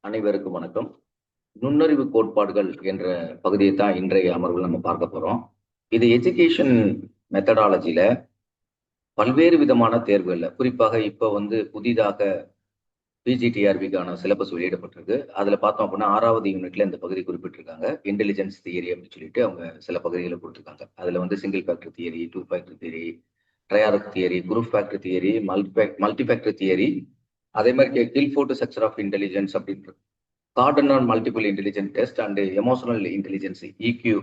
அனைவருக்கும் வணக்கம். நுண்ணறிவு கோட்பாடுகள் என்ற பகுதியை தான் இன்றைய அமர்வில் நம்ம பார்க்க போறோம். இது எஜுகேஷன் மெத்தடாலஜில பல்வேறு விதமான தேர்வுகள்ல, குறிப்பாக இப்ப புதிதாக பிஜிடிஆர்பிக்கான சிலபஸ் வெளியிடப்பட்டிருக்கு. அதுல பார்த்தோம் அப்படின்னா 6வது யூனிட்ல இந்த பகுதி குறிப்பிட்டிருக்காங்க. இன்டெலிஜென்ஸ் தியரி அப்படின்னு சொல்லிட்டு அவங்க சில பகுதிகளை கொடுத்திருக்காங்க. அதுல single factor theory, two factor theory, triarchic theory, group factor theory, multi factor theory, அதே மாதிரி கில்ஃபோர்ட் ஸ்ட்ரக்சர் ஆஃப் இன்டெலிஜென்ஸ் அப்படின்றது, Gardner multiple intelligence test and emotional intelligence, IQ,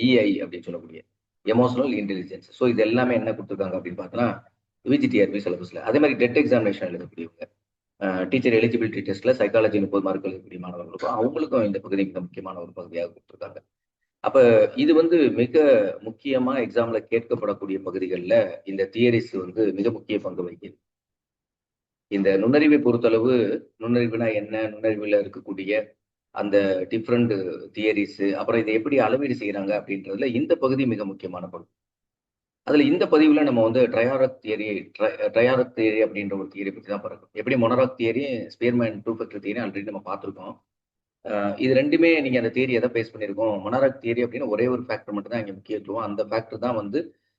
EI அப்படின்னு சொல்லக்கூடிய எமோஷனல் இன்டெலிஜென்ஸ். ஸோ இது எல்லாமே என்ன கொடுத்துருக்காங்க அப்படின்னு பார்த்தோன்னா விஜிடிஆர்பி சிலபஸ்ல. அதே மாதிரி டெட் எக்ஸாமினேஷன் எழுதக்கூடியவங்க, டீச்சர் எலிஜிபிலிட்டி டெஸ்ட்ல சைக்காலஜி 30 மார்க் எழுதக்கூடிய மாணவர்களுக்கும் அவங்களுக்கும் இந்த பகுதி மிக முக்கியமான ஒரு பகுதியாக கொடுத்துருக்காங்க. அப்ப இது மிக முக்கியமா எக்ஸாம்ல கேட்கப்படக்கூடிய பகுதிகளில் இந்த தியரிஸ் மிக முக்கிய பங்கு வகிக்குது. இந்த நுண்ணறிவை பொறுத்தளவு, நுண்ணறிவுனா என்ன, நுண்ணறிவுல இருக்கக்கூடிய அந்த டிஃப்ரெண்ட் தியரிஸ், அப்புறம் இதை எப்படி அளவீடு செய்யறாங்க அப்படின்றதுல இந்த பகுதி மிக முக்கியமான பகுதி. அதுல இந்த பதிவுல நம்ம ட்ரையாரக் தியரி அப்படின்ற ஒரு தியரி பத்தி தான் பார்க்கணும். எப்படி monarchic theory, Spearman two factor theory already நம்ம பார்த்துருக்கோம். இது ரெண்டுமே நீங்க அந்த தியரி எதை பேஸ் பண்ணியிருக்கோம், மொனராக் தியரி அப்படின்னு ஒரே ஒரு ஃபேக்டர் மட்டும் தான் இங்க முக்கியத்துவம். அந்த ஃபேக்டர் தான்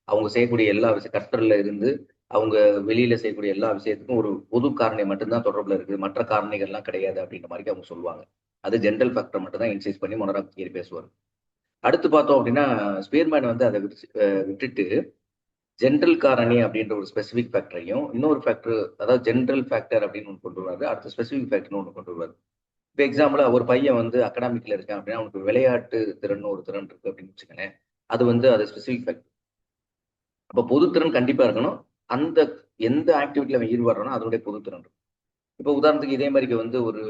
அவங்க செய்யக்கூடிய எல்லா விஷயம், கற்றல்ல இருந்து அவங்க வெளியில செய்யக்கூடிய எல்லா விஷயத்துக்கும் ஒரு பொது காரணி மட்டும்தான் தொடர்புல இருக்குது, மற்ற காரணிகள்லாம் கிடையாது அப்படின்ற மாதிரி அவங்க சொல்லுவாங்க. அது ஜென்ரல் ஃபேக்டர் மட்டும் தான் இன்சைஸ் பண்ணி மொனராக் தியரி பேசுவார். அடுத்து பார்த்தோம் அப்படின்னா ஸ்பியர்மேன் அதை விட்டுட்டு ஜென்ரல் காரணி அப்படின்ற ஒரு ஸ்பெசிபிக் ஃபேக்டரையும், இன்னொரு ஃபேக்டர், அதாவது ஜென்ரல் ஃபேக்டர் அப்படின்னு ஒன்று கொண்டு வருவாரு, அடுத்து ஸ்பெசிபிக் ஃபேக்டர்னு ஒன்று கொண்டு வருவாரு. இப்போ எக்ஸாம்பிளா ஒரு பையன் அகாடமிக்ல இருக்கான் அப்படின்னா அவனுக்கு விளையாட்டு திறன் ஒரு திறன் இருக்கு அப்படின்னு வச்சுக்கோங்களேன். அது ஸ்பெசிபிக் ஃபேக்டர். அப்போ பொதுத்திறன் கண்டிப்பா இருக்கணும். அந்த எந்த ஆக்டிவிட்டியில அவன் ஈடுபடுறானோ அதனுடைய பொதுத்திறன் இருக்கும். இப்போ உதாரணத்துக்கு இதே மாதிரி ஒரு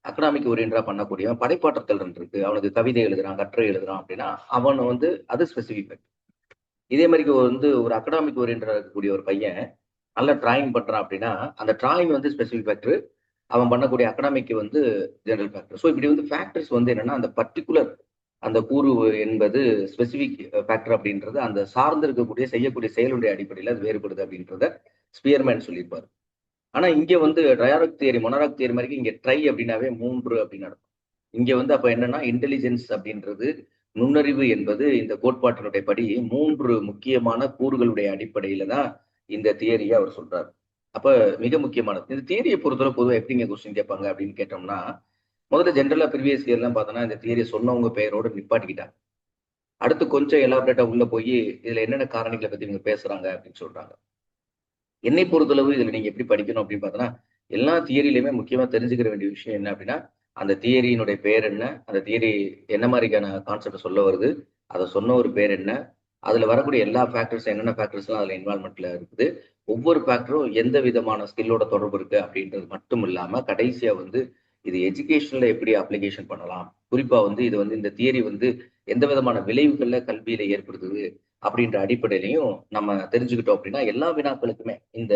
அகடாமிக் ஓரியன்டா பண்ணக்கூடிய படைப்பாற்றல் இருக்கு, அவனுக்கு கவிதை எழுதுறான், கட்டுரை எழுதுறான் அப்படின்னா அவன் அது ஸ்பெசிபிக் ஃபேக்டர். இதே மாதிரி ஒரு அகடாமிக் ஓரியன்டா இருக்கக்கூடிய ஒரு பையன் நல்ல டிராயிங் பண்றான் அப்படின்னா அந்த டிராயிங் ஸ்பெசிபிக் ஃபேக்டர், அவன் பண்ணக்கூடிய அகடாமிக் ஜெனரல் ஃபேக்டர். ஸோ இப்படி ஃபேக்டர்ஸ் என்னன்னா அந்த பர்டிகுலர் அந்த கூறு என்பது ஸ்பெசிபிக் ஃபேக்டர் அப்படின்றது அந்த சார்ந்து இருக்கக்கூடிய செய்யக்கூடிய செயலுடைய அடிப்படையில் அது வேறுபடுது அப்படின்றத ஸ்பியர்மேன் சொல்லியிருப்பாரு. ஆனா இங்க ட்ரையாரிக் தியரி, மொனராக் தியரி மாதிரி இங்க ட்ரை அப்படின்னாவே 3 அப்படின்னு அர்த்தம். இங்க அப்ப என்னன்னா இன்டெலிஜென்ஸ் அப்படின்றது, நுண்ணறிவு என்பது இந்த கோட்பாட்டினுடைய படி 3 முக்கியமான கூறுகளுடைய அடிப்படையில தான் இந்த தியரியை அவர் சொல்றாரு. அப்ப மிக முக்கியமானது இந்த தியரியை பொறுத்தவரை பொதுவாக எப்படிங்க கொஸ்டின் கேட்பாங்க அப்படின்னு கேட்டோம்னா, முதல்ல ஜென்ரலா ப்ரீவியஸ் இயர்லாம் பார்த்தோன்னா இந்த தியரியை சொன்னவங்க பெயரோட நிப்பாட்டிக்கிட்டாங்க. அடுத்து கொஞ்சம் எலாபரேட்டா உள்ள போய் இதுல என்னென்ன காரணிகளை பத்தி இவங்க பேசுறாங்க அப்படின்னு சொல்றாங்க. என்னை பொறுத்தளவு இதுல நீங்க எப்படி படிக்கணும் அப்படின்னு பார்த்தோன்னா, எல்லா தியரியிலுமே முக்கியமா தெரிஞ்சுக்கிற வேண்டிய விஷயம் என்ன அப்படின்னா, அந்த தியரியினுடைய பேர் என்ன, அந்த தியரி என்ன மாதிரியான கான்செப்ட் சொல்ல வருது, அதை சொன்ன ஒரு பேர் என்ன, அதுல வரக்கூடிய எல்லா ஃபேக்டர்ஸ், என்னென்ன ஃபேக்டர்ஸ்லாம் அதுல இன்வால்மெண்ட்ல இருக்குது, ஒவ்வொரு ஃபேக்டரும் எந்த விதமான ஸ்கில்லோட தொடர்பு இருக்கு அப்படின்றது மட்டும் இல்லாம கடைசியா இது எஜுகேஷன்ல எப்படி அப்ளிகேஷன் பண்ணலாம், குறிப்பா இது இந்த தியரி எந்த விதமான விளைவுகள்ல கல்வியில ஏற்படுத்துது அப்படின்ற அடிப்படையிலையும் நம்ம தெரிஞ்சுக்கிட்டோம் அப்படின்னா எல்லா வினாக்களுக்குமே இந்த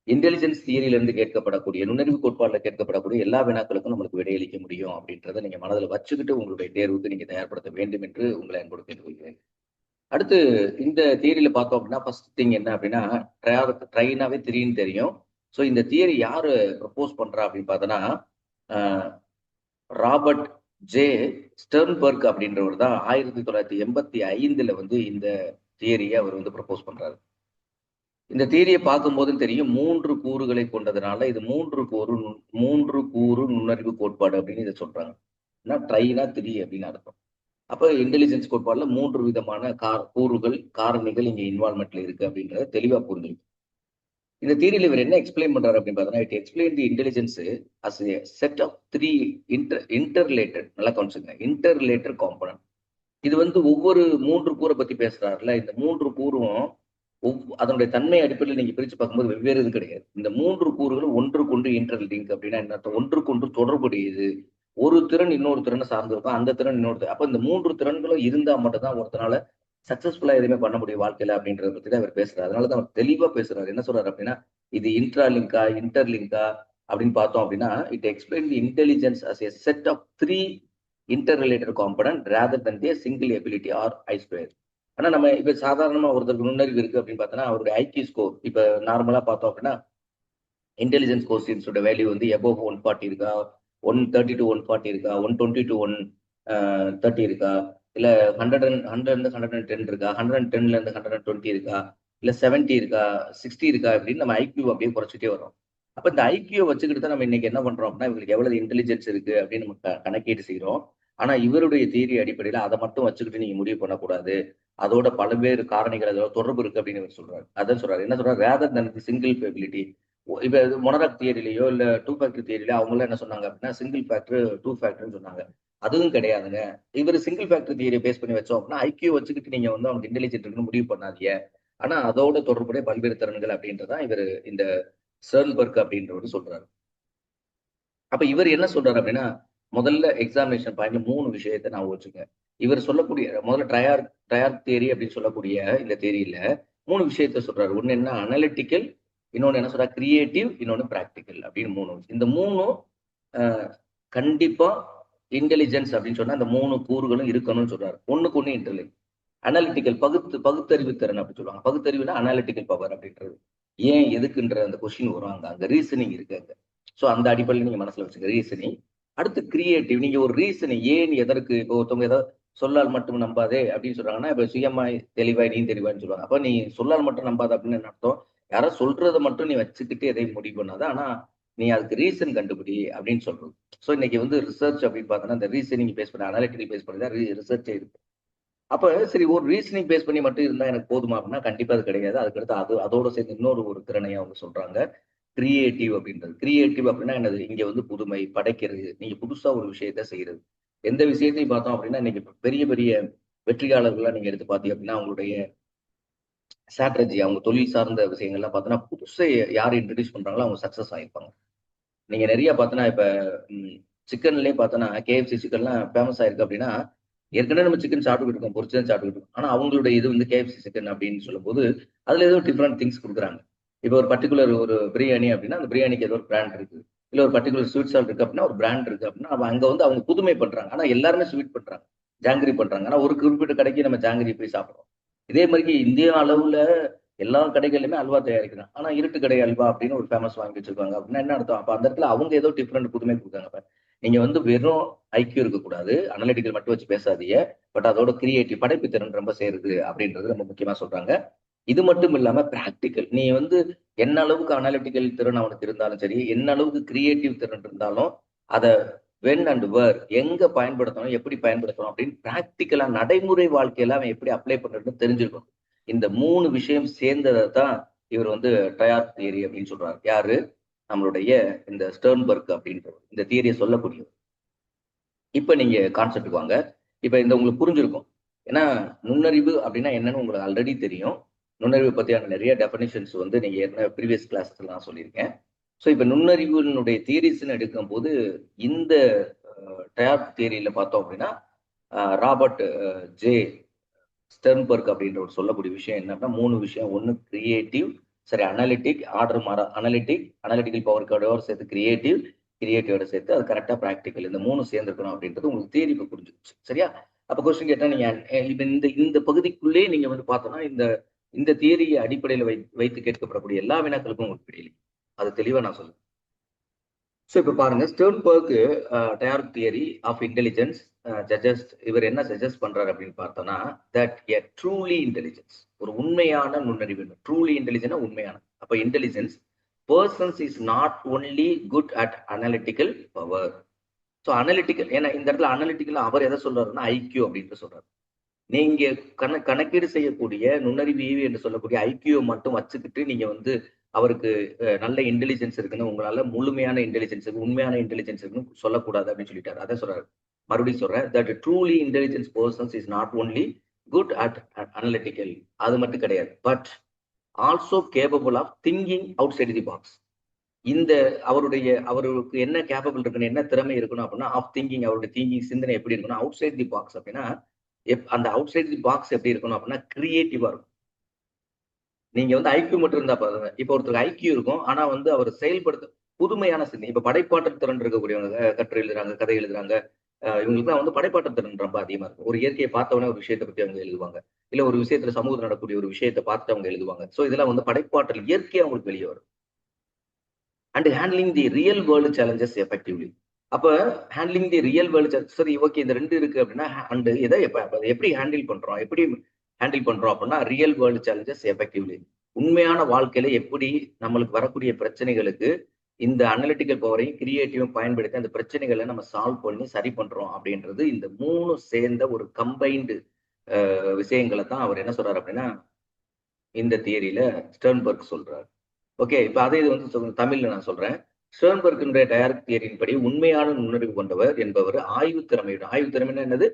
இன்டெலிஜென்ஸ் தியரியில இருந்து கேட்கப்படக்கூடிய, நுண்ணறிவு கோட்பாடுல கேட்கப்படக்கூடிய எல்லா வினாக்களுக்கும் நம்மளுக்கு விடையளிக்க முடியும் அப்படின்றத நீங்க மனதில் வச்சுக்கிட்டு உங்களுடைய தேர்வுக்கு நீங்க தயார்படுத்த வேண்டும் என்று உங்களை அன்போடு கேட்டுக்கொள்கிறேன். அடுத்து இந்த தியரியில பார்த்தோம் அப்படின்னா ஃபர்ஸ்ட் திங் என்ன அப்படின்னா, ட்ரைனாவே திரின்னு தெரியும். ஸோ இந்த தியரி யாரு ப்ரப்போஸ் பண்றா அப்படின்னு பார்த்தோன்னா, ராபர்ட் ஜே ஸ்டெர்ன்பர்க் அப்படின்றவர் தான் 1985 இந்த தியரியை அவர் ப்ரப்போஸ் பண்றாரு. இந்த தியரியை பார்க்கும்போதும் தெரியும், 3 கூறுகளை கொண்டதுனால இது 3 கூறு நுண்ணறிவு கோட்பாடு அப்படின்னு இதை சொல்றாங்க. ட்ரைனா 3 அப்படின்னு அர்த்தம். அப்ப இன்டெலிஜென்ஸ் கோட்பாடுல 3 விதமான கூறுகள், காரணிகள் இங்க இன்வால்மெண்ட்ல இருக்கு அப்படின்றத தெளிவா புரிஞ்சுக்கணும். இந்த தியரியில இவர் என்ன எக்ஸ்பிளைன் பண்றாரு அப்படின்னு பார்த்தோம்னா, it explain the intelligence as a set of 3 interrelated, நல்லா கவனிச்சுங்க, இன்டர்ரிலேட்டட் காம்பனன்ட். இது ஒவ்வொரு 3 கூரை பத்தி பேசுறாருல, இந்த 3 கூறும் அதனுடைய தன்மை அடிப்படையில் நீங்க பிரிச்சு பார்க்கும்போது வெவ்வேறு இது கிடையாது. இந்த 3 கூறுகளும் ஒன்றுக்கொன்று இன்டர்லிங்க் அப்படின்னா என்ன அர்த்தம், ஒன்றுக்கொன்று தொடர்புடையது. ஒரு திறன் இன்னொரு திறனை சார்ந்திருக்கும், அந்த திறன் இன்னொரு. அப்ப இந்த 3 திறன்களும் இருந்தா மட்டும்தான் ஒருத்தனால சக்சஸ்ஃபுல்லா எதுவுமே பண்ண முடியும் வாழ்க்கையில அப்படின்றத பத்தி தான் அவர் பேசுறாரு. அதனாலதான் அவர் தெளிவா பேசுறாரு. என்ன சொல்றாரு அப்படின்னா, இது இன்ட்ராலிங்கா இன்டர்லிங்கா அப்படின்னு பார்த்தோம் அப்படின்னா, it explain the intelligence as a set of 3 interrelated component rather than the single ability or I square. ஆனா நம்ம இப்ப சாதாரணமா ஒருத்தருக்கு நுண்ணறிவு இருக்கு அப்படின்னு பார்த்தோன்னா அவருடைய ஐக்கியூ ஸ்கோர் இப்ப நார்மலா பார்த்தோம் அப்படின்னா இன்டெலிஜென்ஸ் கோஷியன்ஸோட வேல்யூ வந்து எபோவ் 140 இருக்கா, 130 டு 140 இருக்கா, 120 டு 130 இருக்கா, இல்ல 100 இருக்கா, 110 120 இருக்கா, இல்ல 70 இருக்கா, 60 இருக்கா அப்படின்னு நம்ம ஐக்யூ அப்படியே குறைச்சிட்டே வரோம். அப்ப இந்த ஐக்யூ வச்சுக்கிட்டு தான் நம்ம இன்னைக்கு என்ன பண்றோம் அப்படின்னா, இவங்களுக்கு எவ்வளவு இன்டெலிஜென்ஸ் இருக்கு அப்படின்னு நம்ம கணக்கீடு செய்யறோம். ஆனா இவருடைய தியரி அடிப்படையில அதை மட்டும் வச்சுக்கிட்டு நீங்க முடிவு பண்ணக்கூடாது. அதோட பல்வேறு காரணிகள் அதோட தொடர்பு இருக்கு அப்படின்னு இவர் சொல்றாரு. அதான் சொல்றாரு. என்ன சொல்றாரு? Rather than single ability. இப்ப மொனராக் தியரிலையோ இல்ல டூ ஃபேக்டர் தியரிலையோ அவங்க எல்லாம் என்ன சொன்னாங்க அப்படின்னா சிங்கிள் ஃபேக்டர் டூ ஃபேக்டர்னு சொன்னாங்க. அதுவும் கிடையாதுங்க. இவர் சிங்கிள் ஃபேக்டர் தியரியை பேஸ் பண்ணி வச்சோம் அப்படின்னா ஐக்கியூ வச்சுக்கிட்டு நீங்க வந்து அவங்க இன்டெலிஜென்ட் இருக்குன்னு முடிவு பண்ணாதீங்க. ஆனா அதோட தொடர்புடைய பல்வேறு திறன்கள் அப்படின்றதான் இவர் இந்த சர்ன்பர்க் அப்படின்றவர் சொல்றாரு. அப்ப இவர் என்ன சொல்றாரு அப்படின்னா முதல்ல எக்ஸாமினேஷன் பாயிண்ட்ல 3 விஷயத்தை நான் வச்சுக்கேன். இவர் சொல்லக்கூடிய முதல்ல ட்ரையார்க் தியரி அப்படின்னு சொல்லக்கூடிய இந்த தியரியில 3 விஷயத்த சொல்றாரு. ஒன்னு என்ன அனலிட்டிக்கல், இன்னொன்னு என்ன சொல்றாரு கிரியேட்டிவ், இன்னொன்னு பிராக்டிக்கல் அப்படின்னு 3. இந்த 3 கண்டிப்பா இன்டெலிஜென்ஸ் அப்படின்னு சொன்னா அந்த 3 கூறுகளும் இருக்கணும்னு சொல்றாரு. ஒண்ணுக்கு ஒண்ணு இன்டெலிஜென்ஸ். அனாலிட்டிக்கல் பகுத்தறிவு திறன் அப்படி சொல்லுவாங்க. பகுத்தறிவுனா அனாலிட்டிக்கல் பவர் அப்படின்றது. ஏன் எதுக்குன்ற அந்த கொஸ்டின் வரும். அங்க ரீசனிங் இருக்கு அங்க. ஸோ அந்த அடிப்படையில் நீங்க மனசுல வச்சுக்க ரீசனிங். அடுத்து கிரியேட்டிவ். நீங்க ஒரு ரீசனிங் ஏன் எதற்கு இப்போ ஒருத்தவங்க ஏதாவது சொல்லால் மட்டும் நம்பாதே அப்படின்னு சொல்றாங்கன்னா இப்ப சுயமாய் தெளிவாய் நீ தெளிவாய்ன்னு சொல்லுவாங்க. அப்ப நீ சொல்லால் மட்டும் நம்பாத அப்படின்னு என்ன அர்த்தம்? யாரோ சொல்றதை மட்டும் நீ வச்சுக்கிட்டு எதையும் முடிவு பண்ணாத. ஆனா நீ அதுக்கு ரீசன் கண்டுபிடி அப்படின்னு சொல்றது. ஸோ இன்னைக்கு வந்து ரிசர்ச் அப்படின்னு பார்த்தோன்னா இந்த ரீசனிங் பேஸ் பண்ணி அனாலிட்டிக்கல் பேஸ் பண்ணி தான் ரிசர்ச்சே இருக்கு. அப்ப சரி ஒரு ரீசனிங் பேஸ் பண்ணி மட்டும் இருந்தா எனக்கு போதுமா அப்படின்னா கண்டிப்பா அது கிடையாது. அதுக்கடுத்து அதோட சேர்ந்து இன்னொரு ஒரு திறனையும் அவங்க சொல்றாங்க. கிரியேட்டிவ் அப்படின்றது. கிரியேட்டிவ் அப்படின்னா என்னது? இங்க வந்து புதுமை, படைக்கிறது, நீங்க புதுசா ஒரு விஷயத்த செய்யறது. எந்த விஷயத்தையும் பார்த்தோம் அப்படின்னா இன்னைக்கு பெரிய பெரிய வெற்றியாளர்கள்லாம் நீங்க எடுத்து பார்த்தீங்க அப்படின்னா அவங்களுடைய ஸ்ட்ராட்டஜி, அவங்க தொழில் சார்ந்த விஷயங்கள்லாம் பார்த்தோன்னா புதுசா யார் இன்ட்ரடியூஸ் பண்றாங்களோ அவங்க சக்சஸ் ஆயிருப்பாங்க. நீங்க நிறைய பார்த்தோன்னா இப்ப சிக்கன்லயே பார்த்தோன்னா கேஎஃப்சி சிக்கன்லாம் ஃபேமஸ் ஆயிருக்கு அப்படின்னா ஏற்கனவே நம்ம சிக்கன் சாப்பிட்டுக்கிட்டு இருக்கோம், பொரிச்சு தான் சாப்பிட்டுக்கிட்டு இருக்கோம். ஆனா அவங்களுடைய இது வந்து கேஎஃப்சி சிக்கன் அப்படின்னு சொல்லும்போது அதுல ஏதோ டிஃப்ரெண்ட் திங்ஸ் கொடுக்குறாங்க. இப்போ ஒரு பர்டிகுலர் ஒரு பிரியாணி அப்படின்னா அந்த பிரியாணிக்கு ஏதோ ஒரு பிராண்ட் இருக்கு. இல்ல ஒரு பர்டிகுலர் ஸ்வீட் சால்ட் இருக்கு அப்படின்னா ஒரு பிராண்ட் இருக்கு அப்படின்னா அங்க வந்து அவங்க புதுமை பண்றாங்க. ஆனா எல்லாருமே ஸ்வீட் பண்றாங்க, ஜாங்கிரி பண்றாங்க. ஆனா ஒரு குறிப்பிட்ட கடைக்கு நம்ம ஜாங்கிரி போய் சாப்பிடுறோம். இதே மாதிரி இந்திய அளவுல எல்லா கடைகளிலுமே அல்வா தயாரிக்கிறாங்க. ஆனா இருட்டு கடை அல்வா அப்படின்னு ஒரு ஃபேமஸ் வாங்கி வச்சிருக்காங்க அப்படின்னா என்ன அர்த்தம்? அப்ப அந்த இடத்துல அவங்க ஏதோ டிஃப்ரெண்ட் புதுமை கொடுக்காங்க. நீங்க வந்து வெறும் ஐக்கியம் இருக்கக்கூடாது, அனலிட்டிக்கல் மட்டும் வச்சு பேசாதீங்க. பட் அதோட கிரியேட்டிவ் படைப்பு திறன் ரொம்ப சேருது அப்படின்றது ரொம்ப முக்கியமா சொல்றாங்க. இது மட்டும் இல்லாம பிராக்டிக்கல். நீ வந்து என்ன அளவுக்கு அனலிட்டிக்கல் திறன் அவனுக்கு இருந்தாலும் சரி, என்ன அளவுக்கு கிரியேட்டிவ் திறன் இருந்தாலும் அதை வென் அண்ட் வேர் எங்க பயன்படுத்தணும், எப்படி பயன்படுத்தணும் அப்படின்னு பிராக்டிக்கலா நடைமுறை வாழ்க்கையில அவன் எப்படி அப்ளை பண்றதுன்னு தெரிஞ்சிருக்கும். இந்த 3 விஷயம் சேர்ந்ததை தான் இவர் வந்து ட்ரையார்க் தியரி அப்படின்னு சொல்றாரு. யாரு? நம்மளுடைய இந்த ஸ்டெர்ன்பர்க் அப்படின்றவர் இந்த தியரியை சொல்லக்கூடியவர். இப்ப நீங்க கான்செப்ட் வாங்க. இப்ப இந்த உங்களுக்கு புரிஞ்சிருக்கும். ஏன்னா நுண்ணறிவு அப்படின்னா என்னன்னு உங்களுக்கு ஆல்ரெடி தெரியும். நுண்ணறிவு பத்தியான நிறைய டெஃபினிஷன்ஸ் வந்து நீங்க ஏற்கனவே ப்ரீவியஸ் கிளாஸ்ல நான் சொல்லியிருக்கேன். ஸோ இப்ப நுண்ணறிவுனுடைய தியரிஸ்ன்னு எடுக்கும்போது இந்த டயாப் தியரியில பார்த்தோம் அப்படின்னா ராபர்ட் ஜே ஸ்டெர்ன்பர்க் அப்படின்ற சொல்லக்கூடிய விஷயம் என்னன்னா 3 விஷயம். ஒன்று கிரியேட்டிவ், சரி அனலிட்டிக், ஆர்டர் மாற அனலிட்டிக்கல் பவரோட சேர்த்து கிரியேட்டிவ், கிரியேட்டிவோட சேர்த்து அது கரெக்டா ப்ராக்டிக்கல். இந்த 3 சேர்ந்துருக்கணும் அப்படின்றது உங்களுக்கு தியரி இப்போ புரிஞ்சிருச்சு. சரியா? அப்ப கொஸ்டின் கேட்டா நீங்க இப்ப இந்த இந்த பகுதிக்குள்ளே நீங்க வந்து பார்த்தோம்னா இந்த இந்த தியரியை அடிப்படையில் வைத்து கேட்கப்படக்கூடிய எல்லா வினாக்களுக்கும் உங்களுக்கு கிடையாது. அது தெளிவா நான் சொல்லுவேன். ஸோ இப்போ பாருங்க ஸ்டெர்ன்பர்க் டயார்க் தியரி ஆஃப் இன்டெலிஜென்ஸ் இவர் என்ன சஜஸ்ட் பண்றாரு அப்படின்னு பார்த்தோம்னா தட் எ ட்ரூலி இன்டெலிஜென்ஸ் ஒரு உண்மையான நுண்ணறிவு. ட்ரூலி இன்டெலிஜென்ட் உண்மையான. அப்ப intelligence persons is not only good at analytical power. So analytical ஏன்னா இந்த இடத்துல அனலிட்டிக்கல் அவர் எதை சொல்றாருன்னா ஐக்கியூ அப்படின்னு சொல்றாரு. நீங்க கணக்கீடு செய்யக்கூடிய நுண்ணறிவு என்று சொல்லக்கூடிய ஐக்கியூ மட்டும் வச்சுக்கிட்டு நீங்க வந்து அவருக்கு நல்ல இன்டெலிஜென்ஸ் இருக்குன்னு உங்களால முழுமையான இன்டெலிஜென்ஸ் இருக்கு, உண்மையான இன்டெலிஜென்ஸ் இருக்குன்னு சொல்லக்கூடாது அப்படின்னு சொல்லிட்டாரு. அதை சொல்றாரு. மறுபடியும் சொல்றேன் that truly intelligence persons is not only good at analytical. அது மட்டும் கிடையாது. But also capable of thinking outside the box. இந்த அவருக்கு என்ன கேபபிள் இருக்குன்னு என்ன திறமை இருக்கணும் அப்படின்னா ஆஃப் திங்கிங், அவருடைய திங்கிங் சிந்தனை எப்படி இருக்கணும் அவுட் சைட் தி பாக்ஸ் அப்படின்னா அந்த அவுட் சைட் தி பாக்ஸ் எப்படி இருக்கணும் அப்படின்னா கிரியேட்டிவா இருக்கும். நீங்க வந்து ஐக்கியூ மட்டும் இருந்தா பாருங்க. இப்ப ஒருத்தருக்கு ஐக்கியூ இருக்கும். ஆனா வந்து அவர் செயல்படுத்த புதுமையான சிந்தனை. இப்ப படைப்பாற்றல் திறன் இருக்கக்கூடியவங்க கட்டுரை எழுதுறாங்க, கதை எழுதுறாங்க. இவங்களுக்கு தான் வந்து படைப்பாற்றல் திறன் ரொம்ப அதிகமா இருக்கும். ஒரு இயற்கையை பார்த்தவொடனே ஒரு விஷயத்தை பத்தி அவங்க எழுதுவாங்க. இல்ல ஒரு விஷயத்துல சமூகத்தில் நடக்கக்கூடிய ஒரு விஷயத்தை பார்த்து அவங்க எழுதுவாங்க. சோ இதெல்லாம் வந்து படைப்பாற்றல் இயற்கையா அவங்களுக்கு வெளியே வரும். And handling the real world challenges effectively. அப்ப ஹேண்ட்லிங் தி ரியல் வேர்ல்டு, சரி ஓகே இந்த ரெண்டு இருக்கு அப்படின்னா, அண்ட் இதை எப்படி ஹேண்டில் பண்றோம், எப்படி ஹேண்டில் பண்றோம் அப்படின்னா ரியல் வேர்ல்டு சேலஞ்சஸ் எஃபெக்டிவ்லி. உண்மையான வாழ்க்கையில எப்படி நம்மளுக்கு வரக்கூடிய பிரச்சனைகளுக்கு இந்த அனலிட்டிக்கல் பவரையும் கிரியேட்டிவும் பயன்படுத்தி அந்த பிரச்சனைகளை நம்ம சால்வ் பண்ணி சரி பண்றோம் அப்படின்றது, இந்த மூணு சேர்ந்த ஒரு கம்பைன்டு விஷயங்களை தான் அவர் என்ன சொல்றாரு அப்படின்னா இந்த தியரியில ஸ்டெர்ன்பர்க் சொல்றாரு. ஓகே, இப்ப அதே இது வந்து தமிழ்ல நான் சொல்றேன். ஸ்டெர்ன்பர்க்கினுடைய டயரக்ட் தியரியின் படி உண்மையான நுண்ணறிவு கொண்டவர் என்பவர் ஆய்வு திறமையுடன், ஆய்வு திறமைன்னா என்னது,